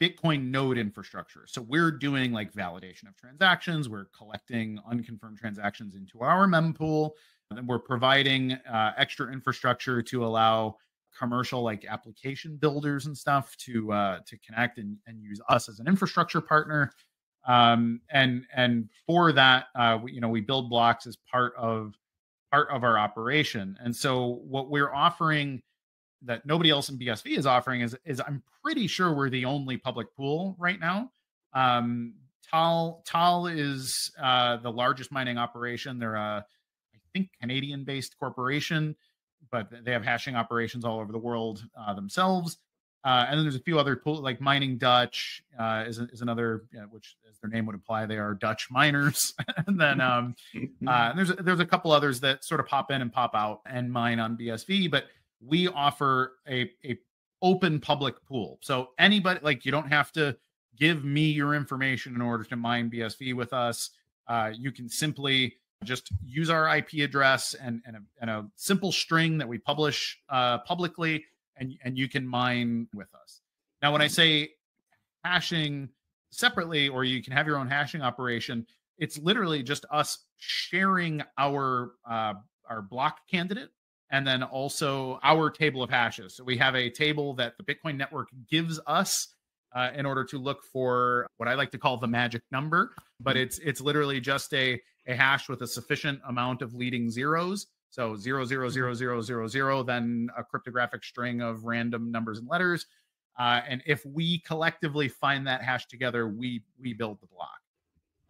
Bitcoin node infrastructure. So we're doing like validation of transactions. We're collecting unconfirmed transactions into our mempool, and then we're providing extra infrastructure to allow commercial like application builders and stuff to connect and use us as an infrastructure partner. And for that, we build blocks as part of our operation. And so what we're offering that nobody else in BSV is offering is I'm pretty sure we're the only public pool right now. Tal is the largest mining operation. They're I think Canadian-based corporation, but they have hashing operations all over the world themselves. And then there's a few other pools, like Mining Dutch is another, which as their name would imply, they are Dutch miners. And then there's a couple others that sort of pop in and pop out and mine on BSV, but we offer a open public pool. So anybody, like, you don't have to give me your information in order to mine BSV with us. You can simply just use our IP address and a simple string that we publish publicly, and you can mine with us. Now, when I say hashing separately, or you can have your own hashing operation, it's literally just us sharing our block candidate and then also our table of hashes. So we have a table that the Bitcoin network gives us in order to look for what I like to call the magic number, but it's literally just a hash with a sufficient amount of leading zeros. So 0000000, then a cryptographic string of random numbers and letters. And if we collectively find that hash together, we build the block.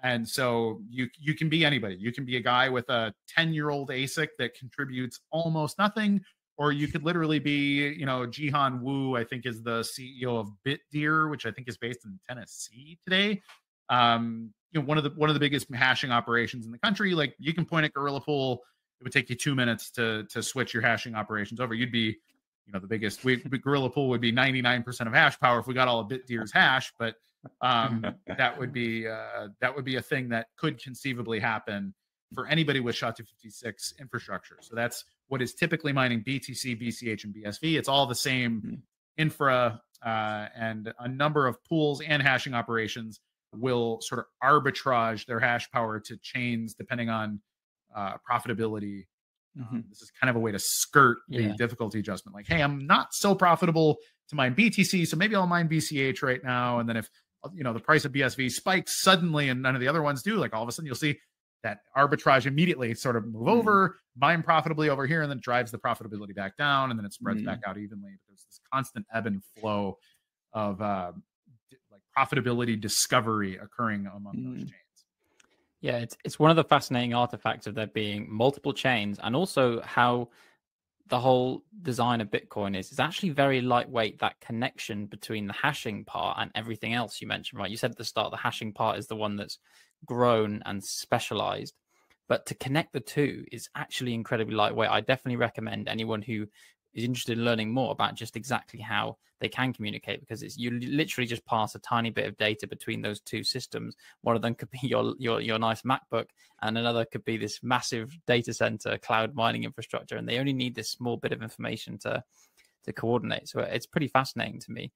And so you can be anybody. You can be a guy with a 10-year-old ASIC that contributes almost nothing, or you could literally be, Jihan Wu, I think is the CEO of BitDeer, which I think is based in Tennessee today. One of the biggest hashing operations in the country. Like, you can point at Gorilla Pool. It would take you 2 minutes to switch your hashing operations over. You'd be, the biggest. Gorilla Pool would be 99% of hash power if we got all of BitDeer's hash, but that would be a thing that could conceivably happen for anybody with SHA-256 infrastructure. So that's what is typically mining BTC, BCH, and BSV. It's all the same infra, and a number of pools and hashing operations will sort of arbitrage their hash power to chains depending on profitability. This is kind of a way to skirt the difficulty adjustment. Like, hey, I'm not so profitable to mine BTC, so maybe I'll mine BCH right now. And then if the price of BSV spikes suddenly and none of the other ones do, like, all of a sudden you'll see that arbitrage immediately sort of move over, mine profitably over here, and then it drives the profitability back down, and then it spreads back out evenly. But there's this constant ebb and flow of like profitability discovery occurring among those chains. Yeah, it's one of the fascinating artifacts of there being multiple chains, and also how the whole design of Bitcoin is actually very lightweight. That connection between the hashing part and everything else you mentioned, right? You said at the start the hashing part is the one that's grown and specialized, but to connect the two is actually incredibly lightweight. I definitely recommend anyone who is interested in learning more about just exactly how they can communicate, because you literally just pass a tiny bit of data between those two systems. One of them could be your nice MacBook, and another could be this massive data center cloud mining infrastructure, and they only need this small bit of information to coordinate. So it's pretty fascinating to me.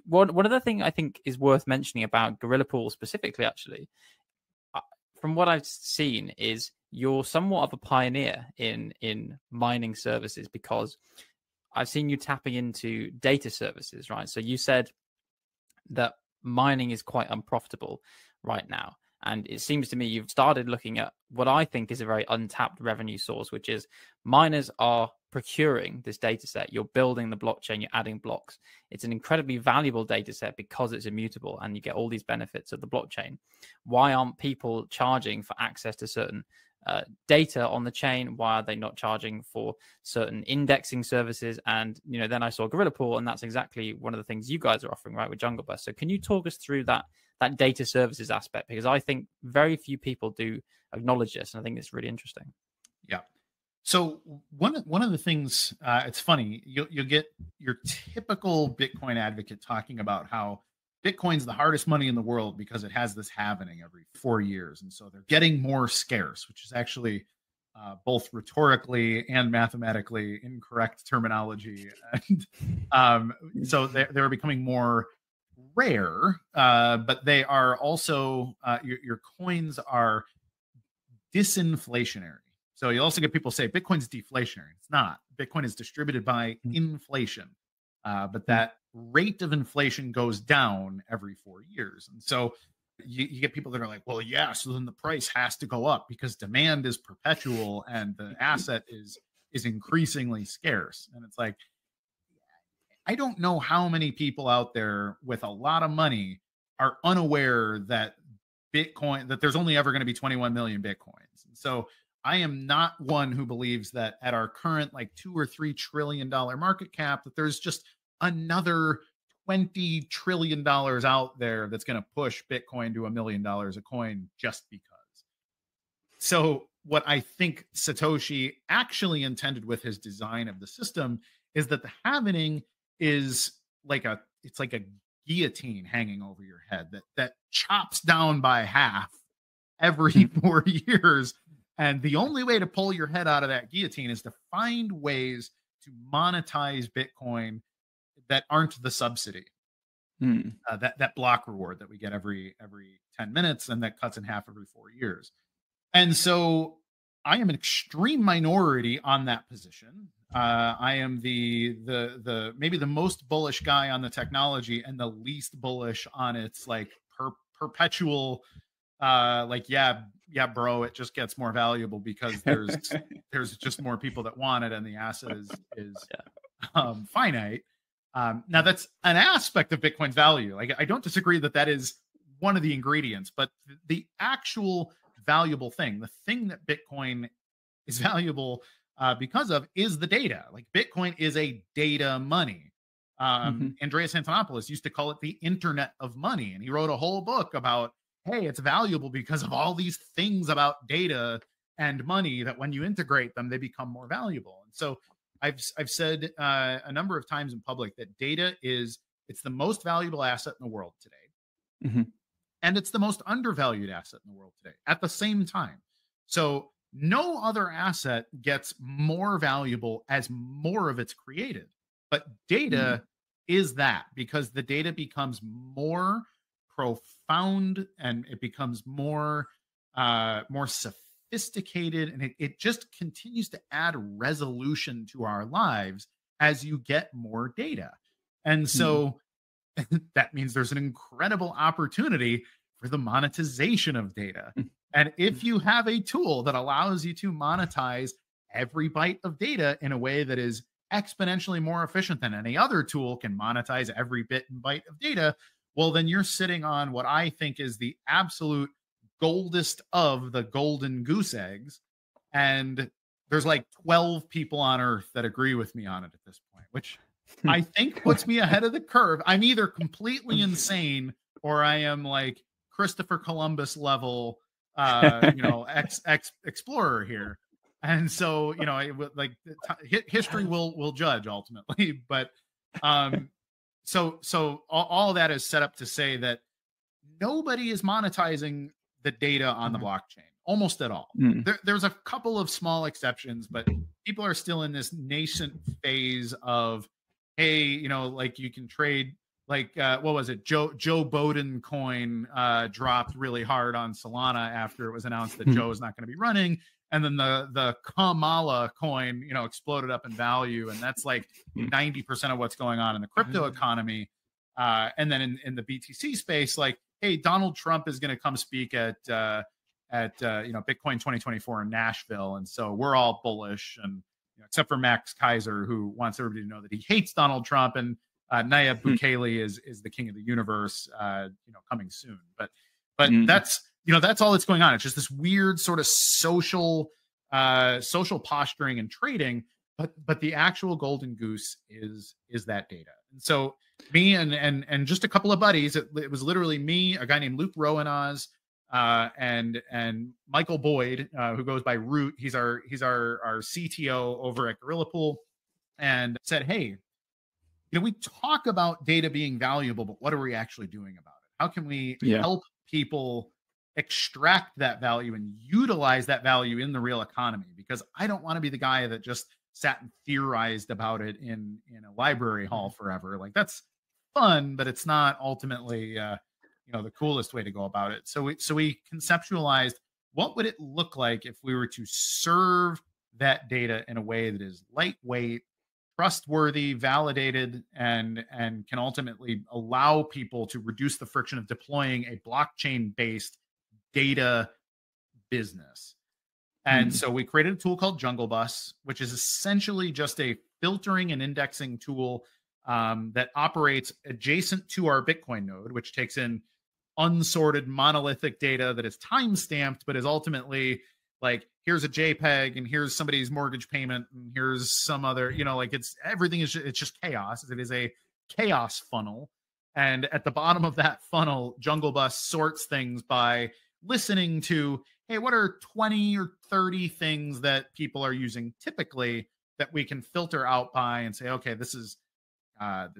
One other thing I think is worth mentioning about Gorilla Pool specifically, actually, from what I've seen, is you're somewhat of a pioneer in mining services, because I've seen you tapping into data services, right? So you said that mining is quite unprofitable right now. And it seems to me you've started looking at what I think is a very untapped revenue source, which is miners are procuring this data set. You're building the blockchain, you're adding blocks. It's an incredibly valuable data set because it's immutable and you get all these benefits of the blockchain. Why aren't people charging for access to certain data on the chain? Why are they not charging for certain indexing services? And then I saw Gorilla Pool, and that's exactly one of the things you guys are offering, right, with JungleBus. So can you talk us through that data services aspect? Because I think very few people do acknowledge this, and I think it's really interesting. Yeah. So one of the things, it's funny, you'll get your typical Bitcoin advocate talking about how Bitcoin's the hardest money in the world because it has this halvening every 4 years. And so they're getting more scarce, which is actually both rhetorically and mathematically incorrect terminology. And so they're becoming more rare, but they are also, your coins are disinflationary. So you'll also get people say Bitcoin's deflationary. It's not. Bitcoin is distributed by inflation, but that rate of inflation goes down every 4 years. And so you get people that are like, well, yeah, so then the price has to go up because demand is perpetual and the asset is increasingly scarce. And it's like, I don't know how many people out there with a lot of money are unaware that that there's only ever going to be 21 million Bitcoins. And so I am not one who believes that at our current like $2 or $3 trillion market cap, that there's just another $20 trillion out there that's going to push Bitcoin to $1 million a coin just because. So what I think Satoshi actually intended with his design of the system is that the halvening is it's like a guillotine hanging over your head that chops down by half every 4 years. And the only way to pull your head out of that guillotine is to find ways to monetize Bitcoin that aren't the subsidy, that block reward that we get every 10 minutes and that cuts in half every 4 years. And so I am an extreme minority on that position. I am the maybe the most bullish guy on the technology and the least bullish on its like perpetual yeah, bro, it just gets more valuable because there's just more people that want it and the asset is finite. Now that's an aspect of Bitcoin's value. Like I don't disagree that is one of the ingredients, but the actual valuable thing, the thing that Bitcoin is valuable because of is the data. Like Bitcoin is a data money. Andreas Antonopoulos used to call it the internet of money. And he wrote a whole book about, hey, it's valuable because of all these things about data and money that when you integrate them, they become more valuable. And so I've said a number of times in public that data it's the most valuable asset in the world today. And it's the most undervalued asset in the world today at the same time. So no other asset gets more valuable as more of it's created. But data is that, because the data becomes more profound and it becomes more sophisticated, and it just continues to add resolution to our lives as you get more data. And so that means there's an incredible opportunity for the monetization of data. And if you have a tool that allows you to monetize every byte of data in a way that is exponentially more efficient than any other tool can monetize every bit and byte of data, well, then you're sitting on what I think is the absolute goldest of the golden goose eggs. And there's like 12 people on earth that agree with me on it at this point, which I think puts me ahead of the curve. I'm either completely insane or I am like Christopher Columbus level, explorer here. And so, history will judge ultimately. But so all of that is set up to say that nobody is monetizing the data on the blockchain almost at all. There's a couple of small exceptions, but people are still in this nascent phase of, hey, you can trade, what was it? Joe Biden coin dropped really hard on Solana after it was announced that Joe is not going to be running. And then the Kamala coin, exploded up in value. And that's like 90% of what's going on in the crypto economy. And then in the BTC space, like, hey, Donald Trump is going to come speak at Bitcoin 2024 in Nashville. And so we're all bullish, and except for Max Kaiser, who wants everybody to know that he hates Donald Trump, and Nayib Bukele is the king of the universe, coming soon. But that's all that's going on. It's just this weird sort of social posturing and trading, but the actual golden goose is that data. And so me and just a couple of buddies, it was literally me, a guy named Luke Rowanaz, and Michael Boyd, who goes by Root. He's our CTO over at Gorilla Pool, and said, hey, we talk about data being valuable, but what are we actually doing about it? How can we help people extract that value and utilize that value in the real economy? Because I don't want to be the guy that just sat and theorized about it in a library hall forever. Like, that's fun, but it's not ultimately the coolest way to go about it. So we conceptualized, what would it look like if we were to serve that data in a way that is lightweight, trustworthy, validated, and can ultimately allow people to reduce the friction of deploying a blockchain-based data business. And so we created a tool called JungleBus, which is essentially just a filtering and indexing tool that operates adjacent to our Bitcoin node, which takes in unsorted monolithic data that is time-stamped, but is ultimately like, here's a JPEG and here's somebody's mortgage payment and here's some other, it's just chaos. It is a chaos funnel. And at the bottom of that funnel, JungleBus sorts things by listening to, hey, what are 20 or 30 things that people are using typically that we can filter out by and say, okay, this is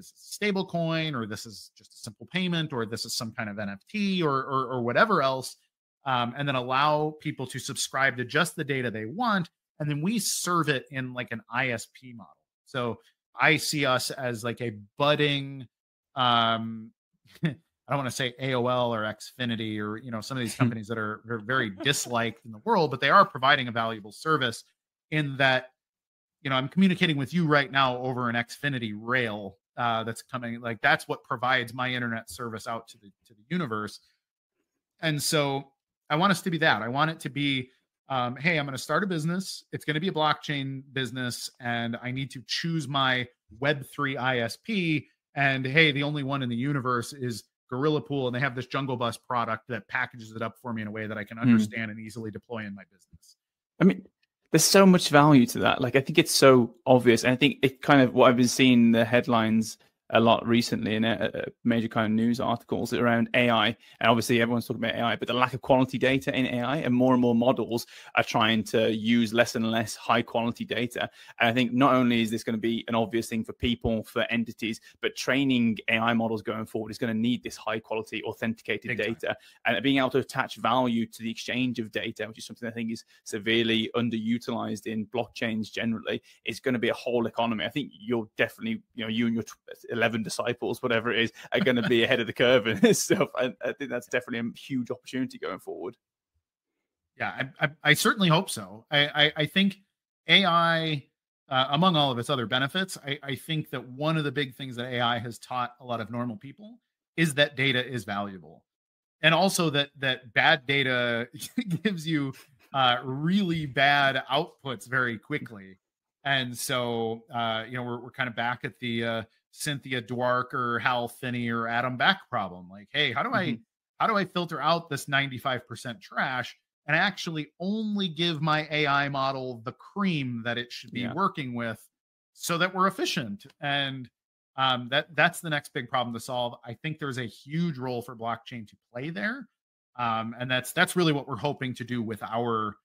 stable coin, or this is just a simple payment, or this is some kind of NFT or whatever else. And then allow people to subscribe to just the data they want. And then we serve it in like an ISP model. So I see us as like a budding, I don't want to say AOL or Xfinity or, some of these companies that are very disliked in the world, but they are providing a valuable service in that, I'm communicating with you right now over an Xfinity rail that's coming. Like, that's what provides my internet service out to the universe. And so I want us to be that. I want it to be, hey, I'm going to start a business. It's going to be a blockchain business, and I need to choose my Web3 ISP. And hey, the only one in the universe is Gorilla Pool, and they have this JungleBus product that packages it up for me in a way that I can understand and easily deploy in my business. I mean, there's so much value to that. Like, I think it's so obvious. And I think it kind of, what I've been seeing in the headlines a lot recently in major kind of news articles around AI. And obviously everyone's talking about AI, but the lack of quality data in AI, and more models are trying to use less and less high quality data. And I think not only is this going to be an obvious thing for people, for entities, but training AI models going forward is going to need this high quality authenticated data. And being able to attach value to the exchange of data, which is something I think is severely underutilized in blockchains generally, is going to be a whole economy. I think you're definitely, you and your 11 disciples, whatever it is, are going to be ahead of the curve in this stuff. I think that's definitely a huge opportunity going forward. Yeah, I certainly hope so. I think AI, among all of its other benefits, I think that one of the big things that AI has taught a lot of normal people is that data is valuable. And also that bad data gives you really bad outputs very quickly. And so, we're kind of back at the Cynthia Dwark or Hal Finney or Adam Beck problem. Like, hey, how do I filter out this 95% trash and actually only give my AI model the cream that it should be working with so that we're efficient? And that's the next big problem to solve. I think there's a huge role for blockchain to play there. And that's really what we're hoping to do with our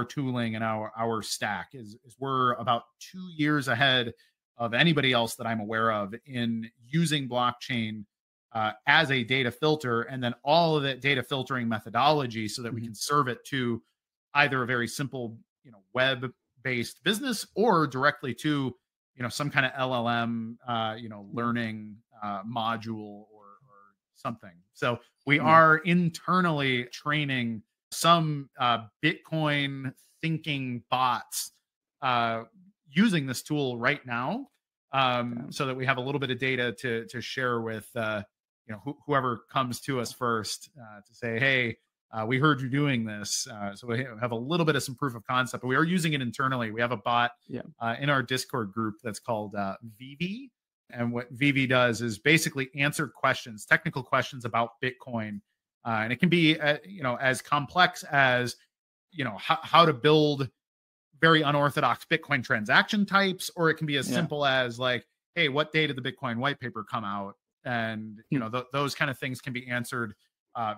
tooling and our stack is we're about 2 years ahead of anybody else that I'm aware of in using blockchain as a data filter, and then all of that data filtering methodology so that we can serve it to either a very simple, web-based business, or directly to, some kind of LLM, learning module or something. So we are internally training some Bitcoin thinking bots using this tool right now, so that we have a little bit of data to share with whoever comes to us first to say, hey, we heard you doing this. So we have a little bit of some proof of concept, but we are using it internally. We have a bot in our Discord group that's called Vivi. And what Vivi does is basically answer questions, technical questions about Bitcoin And it can be, as complex as, how to build very unorthodox Bitcoin transaction types, or it can be as simple as like, hey, what day did the Bitcoin white paper come out? And, those kind of things can be answered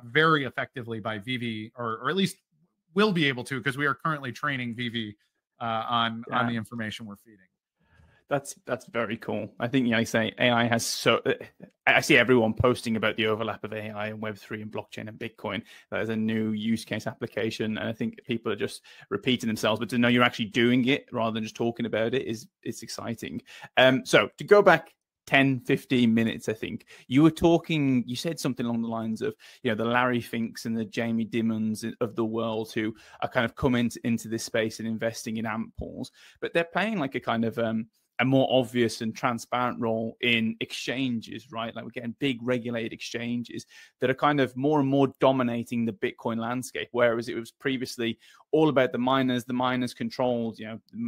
very effectively by Vivi, or at least will be able to, because we are currently training Vivi on the information we're feeding. That's very cool. I think, I say AI has I see everyone posting about the overlap of AI and Web3 and blockchain and Bitcoin. That is a new use case application. And I think people are just repeating themselves, but to know you're actually doing it rather than just talking about it's exciting. So to go back 10, 15 minutes, I think you said something along the lines of, the Larry Finks and the Jamie Dimons of the world who are kind of coming into this space and investing in AMP pools, but they're playing like a kind of, a more obvious and transparent role in exchanges, right? Like we're getting big regulated exchanges that are kind of more and more dominating the Bitcoin landscape, whereas it was previously all about the miners controlled,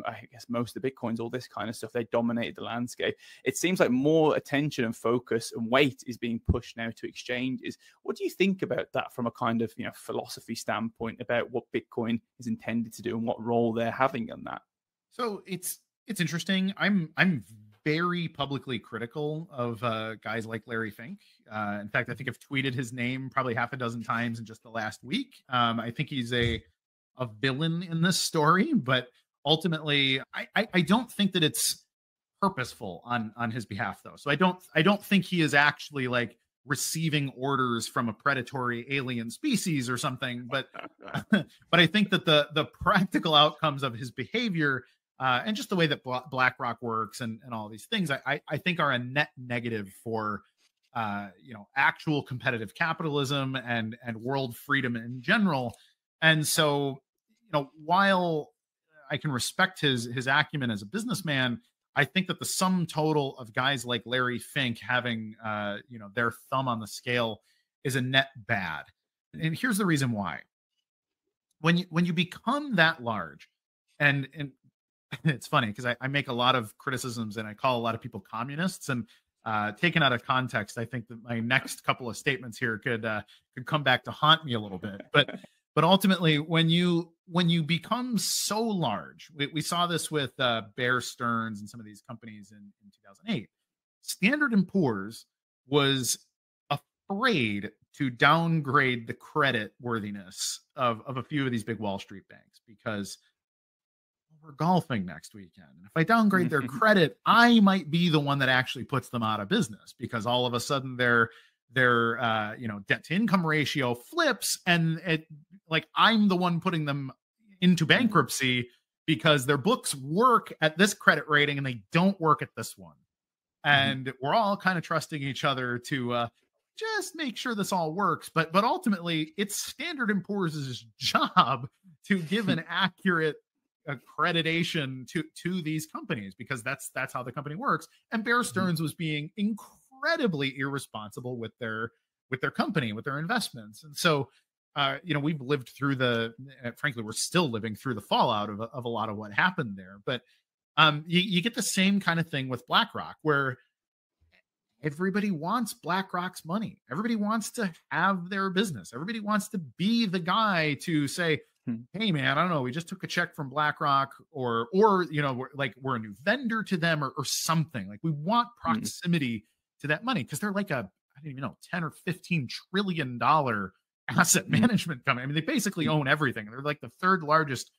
I guess most of the Bitcoins, all this kind of stuff, they dominated the landscape. It seems like more attention and focus and weight is being pushed now to exchanges. What do you think about that from a kind of, philosophy standpoint about what Bitcoin is intended to do and what role they're having in that? So it's interesting. I'm very publicly critical of guys like Larry Fink. In fact, I think I've tweeted his name probably half a dozen times in just the last week. I think he's a villain in this story, but ultimately, I don't think that it's purposeful on his behalf, though. So I don't think he is actually like receiving orders from a predatory alien species or something. But but I think that the practical outcomes of his behavior, and just the way that BlackRock works and all these things, I think are a net negative for actual competitive capitalism and world freedom in general. And so, while I can respect his acumen as a businessman, I think that the sum total of guys like Larry Fink having their thumb on the scale is a net bad. And here's the reason why. When you become that large, and it's funny because I make a lot of criticisms and I call a lot of people communists, and taken out of context, I think that my next couple of statements here could come back to haunt me a little bit. But ultimately, when you become so large, we saw this with Bear Stearns and some of these companies in 2008. Standard & Poor's was afraid to downgrade the credit worthiness of a few of these big Wall Street banks because we're golfing next weekend. And if I downgrade their credit, I might be the one that actually puts them out of business, because all of a sudden their debt to income ratio flips, and I'm the one putting them into bankruptcy because their books work at this credit rating and they don't work at this one. And we're all kind of trusting each other to just make sure this all works. But ultimately, it's Standard & Poor's job to give an accurate accreditation to these companies, because that's how the company works. And Bear Stearns was being incredibly irresponsible with their company, with their investments. And so we've lived through frankly, we're still living through the fallout of a lot of what happened there. But you get the same kind of thing with BlackRock, where everybody wants BlackRock's money. Everybody wants to have their business. Everybody wants to be the guy to say, hey man, I don't know, we just took a check from BlackRock, or we're a new vendor to them, or something. Like, we want proximity to that money, because they're like I don't even know, 10 or 15 trillion dollar asset management company. I mean, they basically own everything. They're like the third largest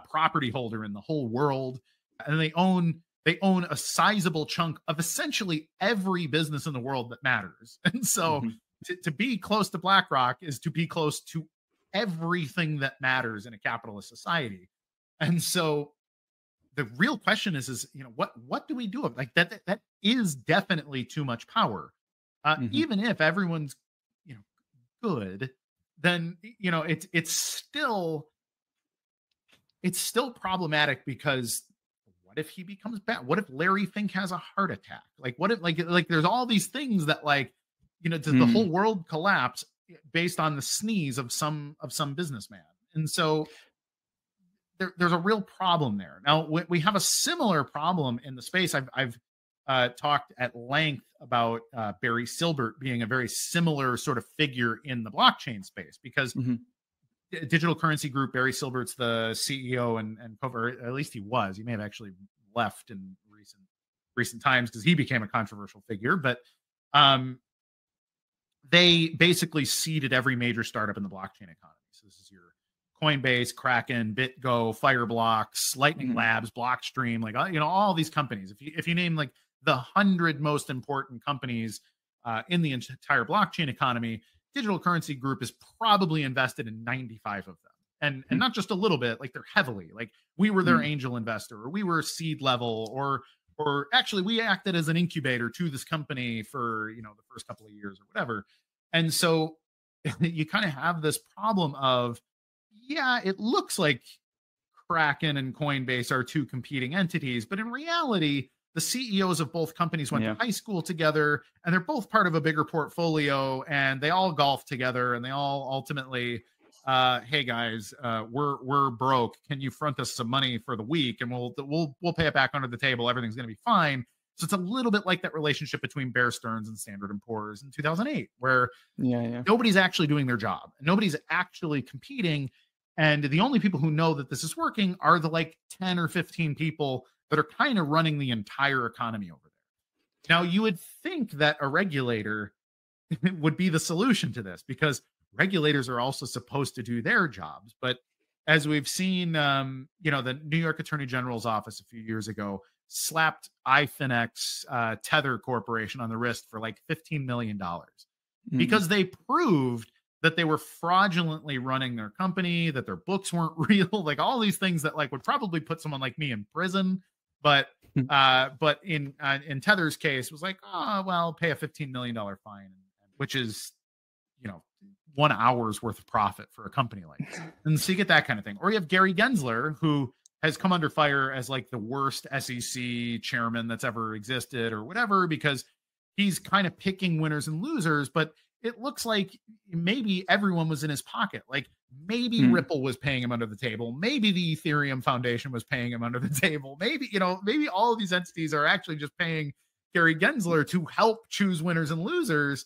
property holder in the whole world, and they own a sizable chunk of essentially every business in the world that matters. And so to be close to BlackRock is to be close to everything that matters in a capitalist society. And so the real question is what do we do? Like that is definitely too much power. Even if everyone's, good, then, it's still problematic, because what if he becomes bad? What if Larry Fink has a heart attack? Like, what if like there's all these things that does the whole world collapse based on the sneeze of some businessman? And so there's a real problem there. Now we have a similar problem in the space. I've talked at length about Barry Silbert being a very similar sort of figure in the blockchain space, because Digital Currency Group, Barry Silbert's the CEO and at least he was. He may have actually left in recent times because he became a controversial figure. But they basically seeded every major startup in the blockchain economy. So this is your Coinbase, Kraken, BitGo, Fireblocks, Lightning Labs, Blockstream, like all these companies. If you name like the 100 most important companies in the entire blockchain economy, Digital Currency Group is probably invested in 95 of them. And not just a little bit, like they're heavily, like we were their angel investor, or we were seed level, or actually we acted as an incubator to this company for, the first couple of years or whatever. And so you kind of have this problem of, it looks like Kraken and Coinbase are two competing entities, but in reality, the CEOs of both companies went to high school together, and they're both part of a bigger portfolio, and they all golf together, and they all ultimately, hey guys, we're broke. Can you front us some money for the week, and we'll pay it back under the table. Everything's going to be fine. So it's a little bit like that relationship between Bear Stearns and Standard & Poor's in 2008, where nobody's actually doing their job. Nobody's actually competing. And the only people who know that this is working are the like 10 or 15 people that are kind of running the entire economy over there. Now, you would think that a regulator would be the solution to this, because regulators are also supposed to do their jobs. But as we've seen, the New York Attorney General's office a few years ago slapped iFinex Tether Corporation on the wrist for like $15 million because they proved that they were fraudulently running their company, that their books weren't real, like all these things that like would probably put someone like me in prison. But in Tether's case was like, pay a $15 million fine, which is, 1 hour's worth of profit for a company like that. And so you get that kind of thing. Or you have Gary Gensler, who has come under fire as like the worst SEC chairman that's ever existed or whatever, because he's kind of picking winners and losers, but it looks like maybe everyone was in his pocket. Like maybe Ripple was paying him under the table. Maybe the Ethereum Foundation was paying him under the table. Maybe, maybe all of these entities are actually just paying Gary Gensler to help choose winners and losers.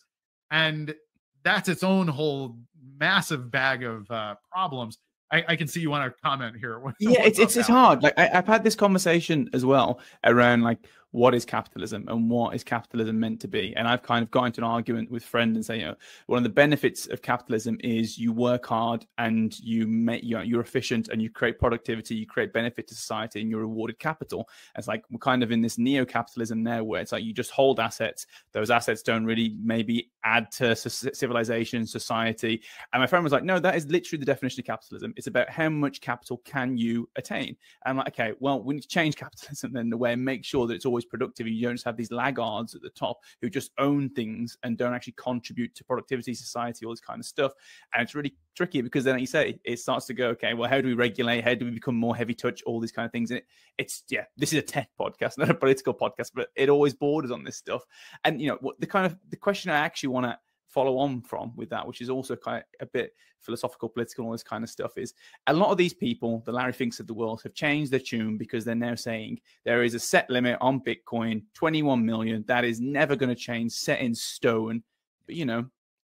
And that's its own whole massive bag of problems. I can see you want to comment here. It's hard. Like I've had this conversation as well around like, what is capitalism and what is capitalism meant to be? And I've kind of got into an argument with friends and say, one of the benefits of capitalism is you work hard and you're efficient and you create productivity, you create benefit to society, and you're rewarded capital. It's like we're kind of in this neo-capitalism now where it's like you just hold assets. Those assets don't really maybe add to civilization, society. And my friend was like, no, that is literally the definition of capitalism. It's about how much capital can you attain. And I'm like, okay, well, we need to change capitalism then the way and make sure that it's always productive. You don't just have these laggards at the top who just own things and don't actually contribute to productivity, society, all this kind of stuff. And it's really tricky because then, like you say, it starts to go, okay, well, how do we regulate? How do we become more heavy touch? All these kind of things. And this is a tech podcast, not a political podcast, but it always borders on this stuff. And the question I actually want to follow on from with that, which is also kind of a bit philosophical, political, all this kind of stuff, is a lot of these people, the Larry Finks of the world, have changed their tune because they're now saying there is a set limit on Bitcoin, 21 million. That is never going to change, set in stone. But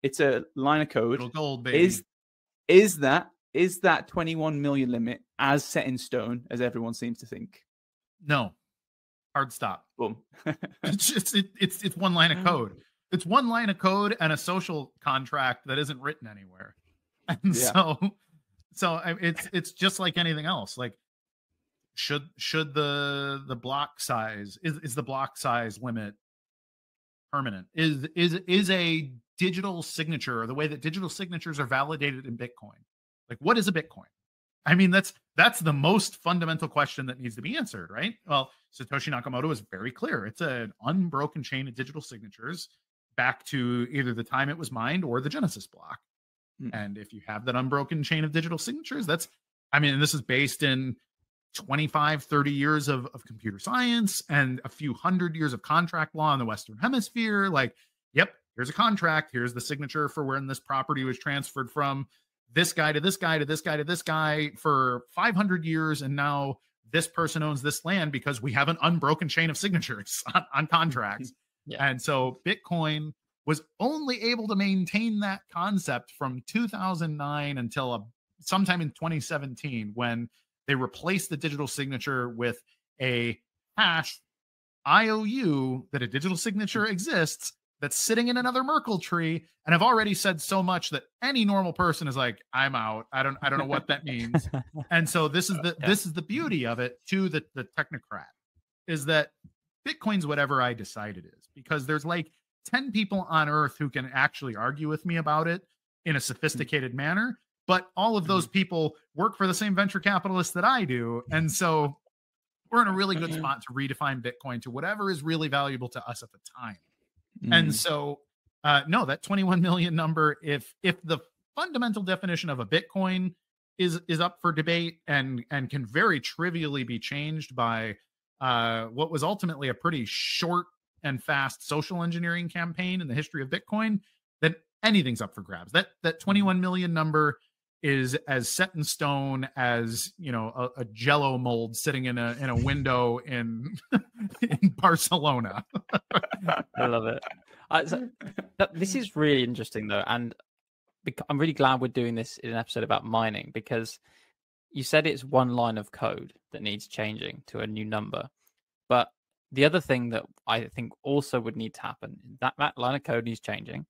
it's a line of code. Little gold, baby. Is that 21 million limit as set in stone as everyone seems to think? No. Hard stop. Boom. it's one line of code. It's one line of code and a social contract that isn't written anywhere. And so it's just like anything else. Like, should the block size is the block size limit permanent? Is a digital signature, or the way that digital signatures are validated in Bitcoin? Like, what is a Bitcoin? I mean, that's the most fundamental question that needs to be answered, right? Well, Satoshi Nakamoto is very clear. It's an unbroken chain of digital signatures back to either the time it was mined or the Genesis block. And if you have that unbroken chain of digital signatures, this is based in 25, 30 years of computer science and a few hundred years of contract law in the Western Hemisphere. Like, yep, here's a contract. Here's the signature for when this property was transferred from this guy to this guy to this guy to this guy for 500 years. And now this person owns this land because we have an unbroken chain of signatures on contracts. Yeah. And so Bitcoin was only able to maintain that concept from 2009 until sometime in 2017, when they replaced the digital signature with a hash IOU, that a digital signature exists that's sitting in another Merkle tree. And I've already said so much that any normal person is like, I'm out. I don't know what that means. And so this is the beauty of it to the technocrat, is that Bitcoin's whatever I decide it is, because there's like 10 people on earth who can actually argue with me about it in a sophisticated manner. But all of those people work for the same venture capitalists that I do. And so we're in a really good spot to redefine Bitcoin to whatever is really valuable to us at the time. And so, no, that 21 million number, if the fundamental definition of a Bitcoin is up for debate and can very trivially be changed by what was ultimately a pretty short and fast social engineering campaign in the history of Bitcoin, then anything's up for grabs. That 21 million number is as set in stone as, you know, a Jello mold sitting in a window in Barcelona. I love it. This is really interesting, though, and I'm really glad we're doing this in an episode about mining, because you said it's one line of code that needs changing to a new number. But the other thing that I think also would need to happen, that line of code needs changing,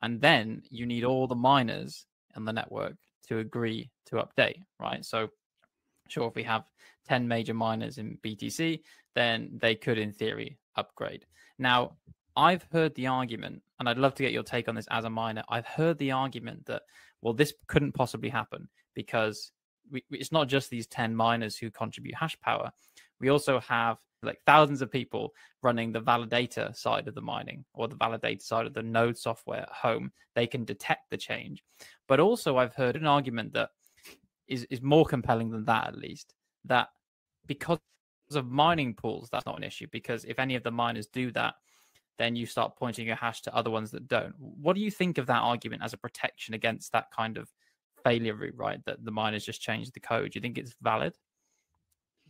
and then you need all the miners on the network to agree to update, right? So sure, if we have 10 major miners in BTC, then they could, in theory, upgrade. Now, I've heard the argument, and I'd love to get your take on this as a miner. I've heard the argument that, well, this couldn't possibly happen because it's not just these 10 miners who contribute hash power. We also have like thousands of people running the validator side of the mining, or the validator side of the node software at home. They can detect the change. But also I've heard an argument that is more compelling than that, at least, that because of mining pools, that's not an issue, because if any of the miners do that, then you start pointing your hash to other ones that don't. What do you think of that argument as a protection against that kind of failure route, right? That the miners just changed the code. Do you think it's valid?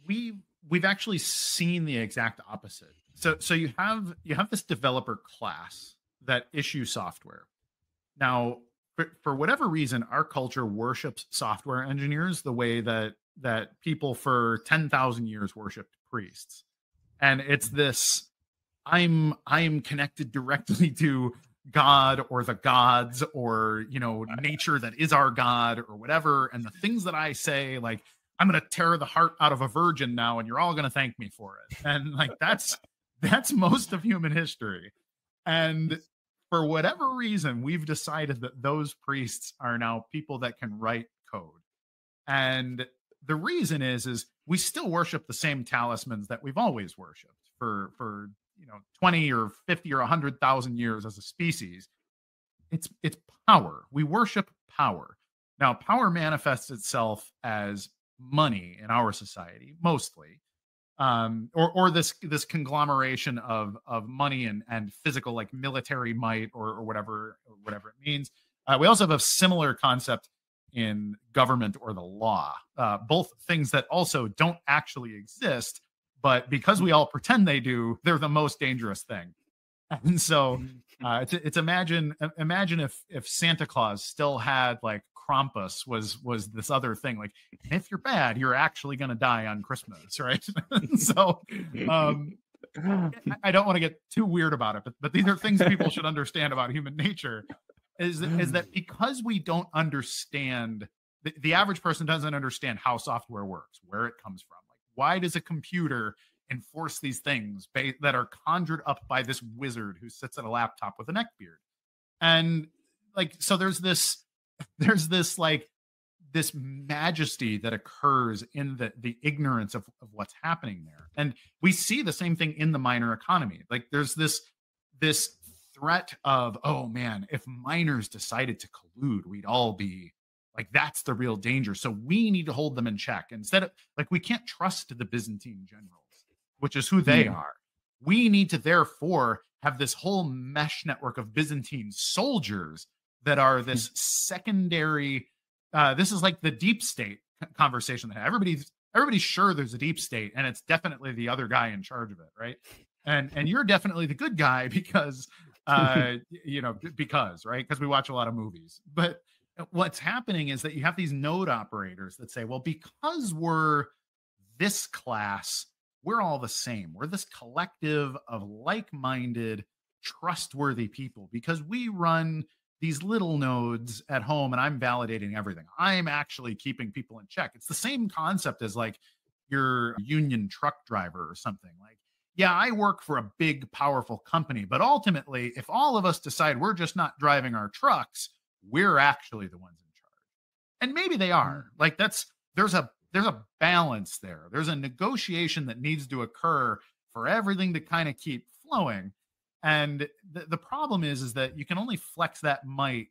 We've actually seen the exact opposite. So you have this developer class that issue software. Now, for whatever reason, our culture worships software engineers the way that people for 10,000 years worshipped priests. And it's this, I'm connected directly to God or the gods or, you know, nature that is our God or whatever. And the things that I say, like, I'm going to tear the heart out of a virgin now and you're all going to thank me for it. And like, that's most of human history. And for whatever reason, we've decided that those priests are now people that can write code. And the reason is we still worship the same talismans that we've always worshipped for 20 or 50 or 100,000 years as a species. It's power. We worship power. Now, power manifests itself as money in our society, mostly, or this conglomeration of money and physical, like military might or whatever it means. We also have a similar concept in government or the law, both things that also don't actually exist, but because we all pretend they do, they're the most dangerous thing. And so it's imagine if Santa Claus still had like Krampus was this other thing. Like, if you're bad, you're actually going to die on Christmas, right? So I don't want to get too weird about it, but these are things people should understand about human nature. Is that because we don't understand, the average person doesn't understand how software works, where it comes from. Like, why does a computer enforce these things that are conjured up by this wizard who sits at a laptop with a neckbeard? And like, so there's this majesty that occurs in the ignorance of what's happening there. And we see the same thing in the miner economy. Like, there's this threat of, oh man, if miners decided to collude, we'd all be like, that's the real danger. So we need to hold them in check. Instead of, like, we can't trust the Byzantine generals, which is who they are. We need to therefore have this whole mesh network of Byzantine soldiers that are this secondary, this is like the deep state conversation that everybody's everybody's sure there's a deep state, and it's definitely the other guy in charge of it, right? And you're definitely the good guy because because we watch a lot of movies. But what's happening is that you have these node operators that say, well, because we're this class, we're all the same. We're this collective of like-minded, trustworthy people because we run these little nodes at home and I'm validating everything. I'm actually keeping people in check. It's the same concept as like your union truck driver or something. Like, yeah, I work for a big, powerful company, but ultimately, if all of us decide we're just not driving our trucks, we're actually the ones in charge. And maybe they are. Like there's a balance there. There's a negotiation that needs to occur for everything to kind of keep flowing. And the problem is that you can only flex that might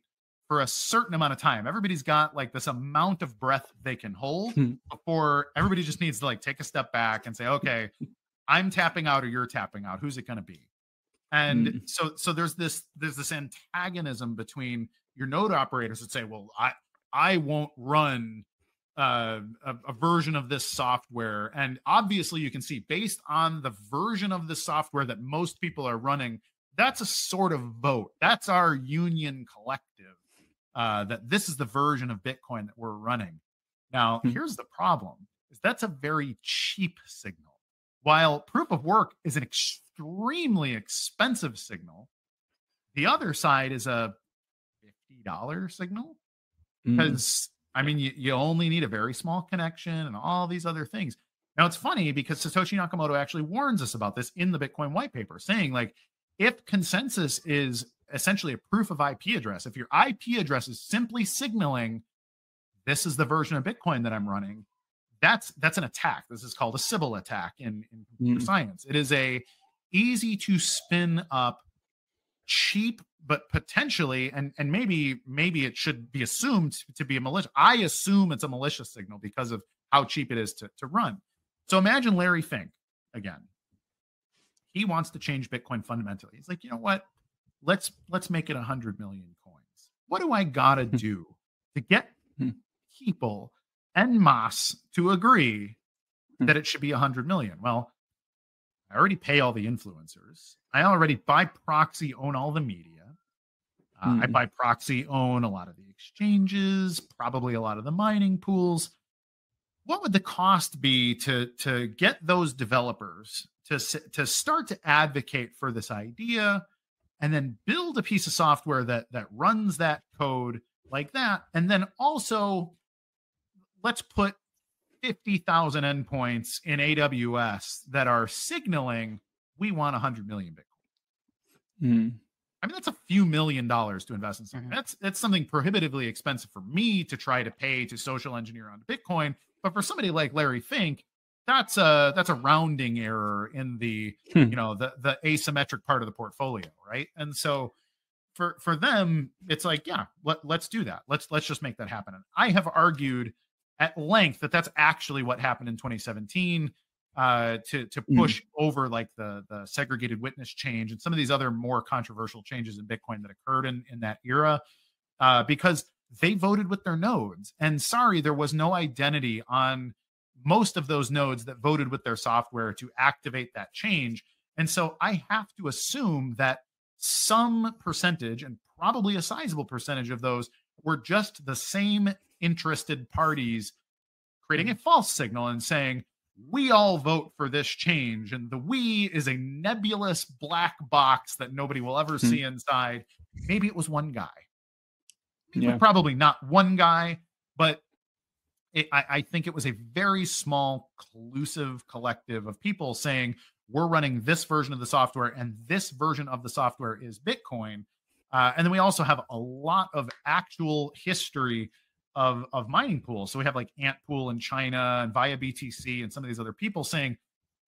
for a certain amount of time. Everybody's got like this amount of breath they can hold before everybody just needs to like take a step back and say, okay, I'm tapping out or you're tapping out. Who's it going to be? And so there's this antagonism between your node operators that say, well, I won't run a version of this software. And obviously you can see based on the version of the software that most people are running, that's a sort of vote. That's our union collective, that this is the version of Bitcoin that we're running. Now, here's the problem, is that's a very cheap signal. While proof of work is an extremely expensive signal, the other side is a $50 signal. Because, I mean, you only need a very small connection and all these other things. Now, it's funny because Satoshi Nakamoto actually warns us about this in the Bitcoin white paper, saying, like, if consensus is essentially a proof of IP address, if your IP address is simply signaling, this is the version of Bitcoin that I'm running, that's an attack. This is called a Sybil attack in computer science. It is a easy to spin up, cheap, but potentially, and maybe it should be assumed to be a malicious. I assume it's a malicious signal because of how cheap it is to run. So imagine Larry Fink again. He wants to change Bitcoin fundamentally. He's like, you know what? Let's make it 100 million coins. What do I gotta do to get people en masse to agree that it should be 100 million? Well, I already pay all the influencers. I already by proxy own all the media. I by proxy own a lot of the exchanges, probably a lot of the mining pools. What would the cost be to get those developers to start to advocate for this idea and then build a piece of software that runs that code like that? And then also, let's put 50,000 endpoints in AWS that are signaling we want 100 million Bitcoin. I mean, that's a few $1 million to invest in something. That's something prohibitively expensive for me to try to pay to social engineer onto Bitcoin. But for somebody like Larry Fink, that's a rounding error in the the asymmetric part of the portfolio, right? And so for them, it's like, yeah, let's do that. Let's just make that happen. And I have argued at length that that's actually what happened in 2017 to push over like the segregated witness change and some of these other more controversial changes in Bitcoin that occurred in that era, because they voted with their nodes. And sorry, there was no identity on most of those nodes that voted with their software to activate that change. And so I have to assume that some percentage, and probably a sizable percentage of those, were just the same interested parties creating a false signal and saying, we all vote for this change. And the we is a nebulous black box that nobody will ever see inside. Maybe it was one guy. Probably not one guy, but I think it was a very small, collusive collective of people saying, we're running this version of the software, and this version of the software is Bitcoin. And then we also have a lot of actual history of mining pools. So we have like Ant Pool in China and Via BTC and some of these other people saying,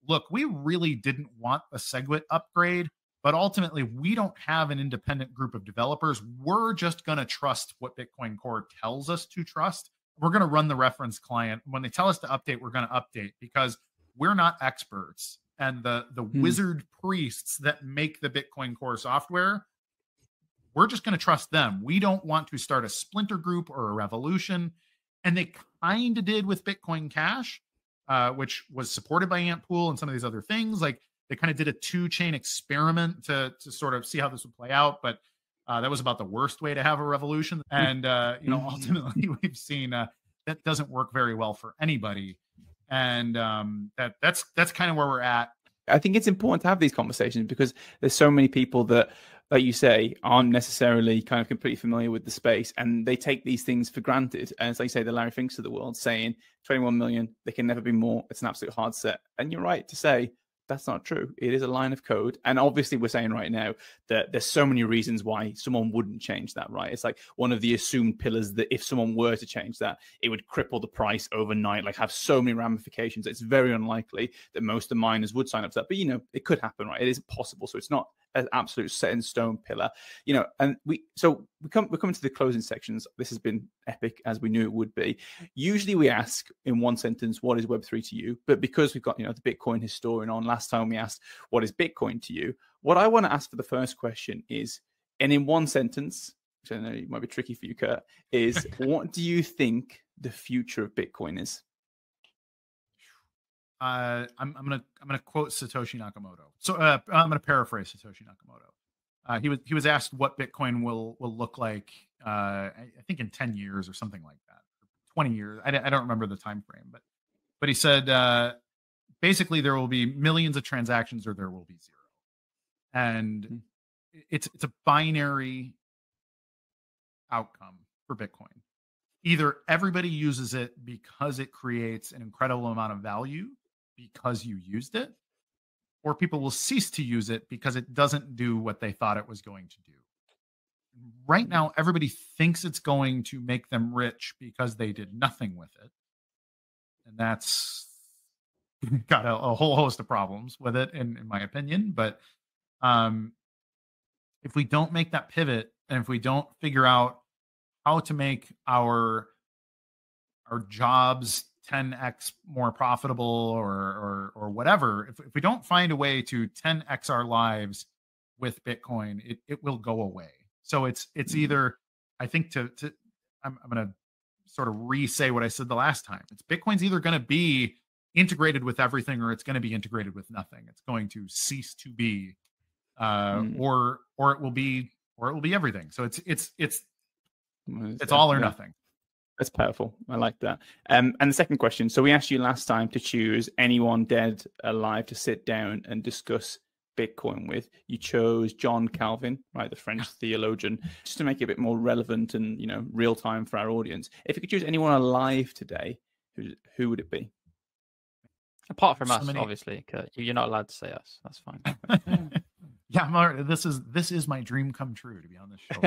look, we really didn't want a SegWit upgrade, but ultimately we don't have an independent group of developers. We're just going to trust what Bitcoin Core tells us to trust. We're going to run the reference client. When they tell us to update, we're going to update because we're not experts. And the wizard priests that make the Bitcoin Core software, we're just going to trust them. We don't want to start a splinter group or a revolution. And they kind of did with Bitcoin Cash. which was supported by Antpool and some of these other things. Like they kind of did a 2-chain experiment to sort of see how this would play out, but that was about the worst way to have a revolution. And ultimately we've seen that doesn't work very well for anybody. And that's kind of where we're at. I think it's important to have these conversations because there's so many people that, like you say, aren't necessarily kind of completely familiar with the space, and they take these things for granted. And it's like you say, the Larry Finks of the world saying 21 million, they can never be more. It's an absolute hard set. And you're right to say that's not true. It is a line of code. And obviously we're saying right now that there's so many reasons why someone wouldn't change that, right? It's like one of the assumed pillars that if someone were to change that, it would cripple the price overnight, like have so many ramifications. It's very unlikely that most of the miners would sign up to that. But, it could happen, right? It is possible. So it's not an absolute set in stone pillar, and we're coming to the closing sections. This has been epic, as we knew it would be. Usually we ask in one sentence, what is Web3 to you? But because we've got, the Bitcoin historian on, last time we asked, what is Bitcoin to you? What I want to ask for the first question is, and in one sentence, which I know it might be tricky for you, Kurt, is what do you think the future of Bitcoin is? I'm gonna quote Satoshi Nakamoto. So I'm gonna paraphrase Satoshi Nakamoto. He was asked what Bitcoin will look like. I think in 10 years or something like that, 20 years. I don't remember the time frame, but he said basically there will be millions of transactions or there will be zero, and it's a binary outcome for Bitcoin. Either everybody uses it because it creates an incredible amount of value because you used it, or people will cease to use it because it doesn't do what they thought it was going to do. Right now, everybody thinks it's going to make them rich because they did nothing with it. And that's got a whole host of problems with it, in my opinion. But if we don't make that pivot, and if we don't figure out how to make our jobs 10x more profitable or whatever, if we don't find a way to 10x our lives with Bitcoin, it will go away. So it's either, I think I'm going to sort of re-say what I said the last time. It's Bitcoin's either going to be integrated with everything or it's going to be integrated with nothing. It's going to cease to be, or it will be everything. So it's all or nothing. That's powerful. I like that. And the second question. So we asked you last time to choose anyone dead, alive to sit down and discuss Bitcoin with. You chose John Calvin, right, the French theologian, just to make it a bit more relevant and real time for our audience. If you could choose anyone alive today, who would it be? Apart from us, obviously, Kurt. You're not allowed to say us. That's fine. Yeah, this is my dream come true to be on this show.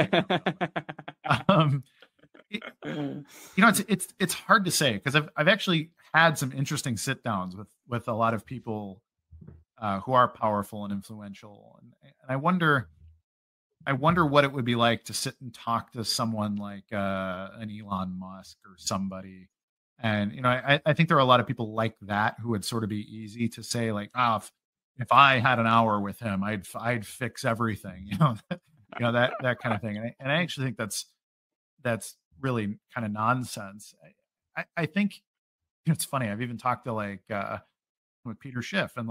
It's hard to say because I've actually had some interesting sit downs with a lot of people who are powerful and influential, and I wonder what it would be like to sit and talk to someone like an Elon Musk or somebody. And I think there are a lot of people like that who would sort of be easy to say, like, if I had an hour with him, I'd fix everything, that kind of thing. And I actually think that's really kind of nonsense. I think it's funny. I've even talked to with Peter Schiff and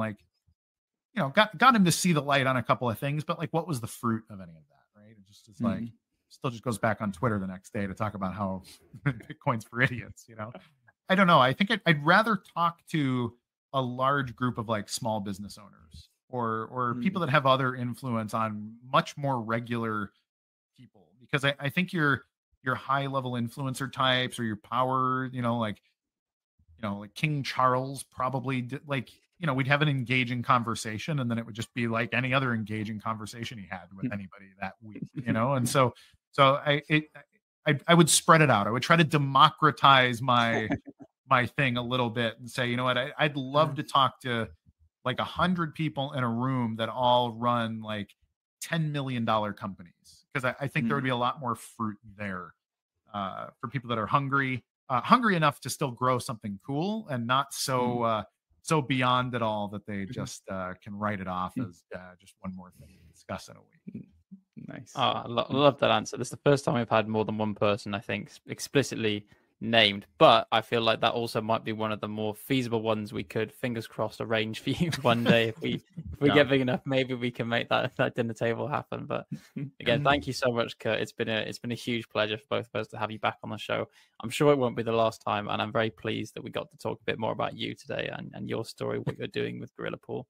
got him to see the light on a couple of things, but what was the fruit of any of that, right? It just is still just goes back on Twitter the next day to talk about how Bitcoin's for idiots. I don't know. I think I'd rather talk to a large group of small business owners or people that have other influence on much more regular people, because I think your high level influencer types or your power, like King Charles probably we'd have an engaging conversation, and then it would just be like any other engaging conversation he had with anybody that week, and so I would spread it out. I would try to democratize my thing a little bit and say, I'd love to talk to 100 people in a room that all run $10 million companies, because I think there would be a lot more fruit there for people that are hungry enough to still grow something cool and not so beyond it all that they just can write it off as just one more thing to discuss in a week. Nice. I love that answer. This is the first time we've had more than one person, I think, explicitly named. But I feel like that also might be one of the more feasible ones we could, fingers crossed, arrange for you one day. If we get big enough, maybe we can make that dinner table happen. But again, thank you so much, Kurt. It's been a huge pleasure for both of us to have you back on the show. I'm sure it won't be the last time, and I'm very pleased that we got to talk a bit more about you today and your story, what you're doing with Gorilla Pool.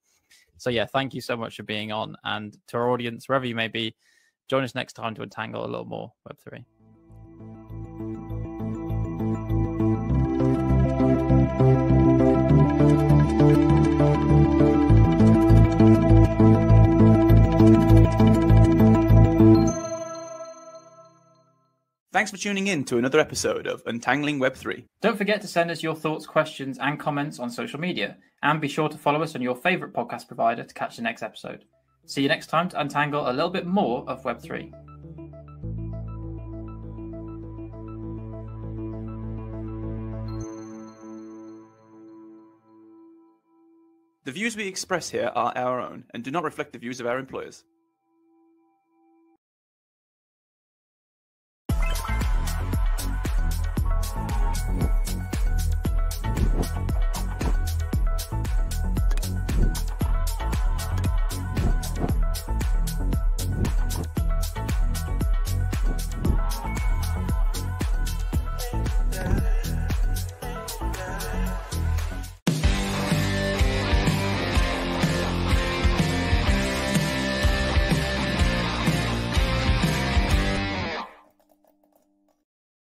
So yeah, thank you so much for being on, and to our audience, wherever you may be, join us next time to untangle a little more Web3. Thanks for tuning in to another episode of Untangling Web3. Don't forget to send us your thoughts, questions, and comments on social media, and be sure to follow us on your favorite podcast provider to catch the next episode. See you next time to untangle a little bit more of Web3. The views we express here are our own and do not reflect the views of our employers.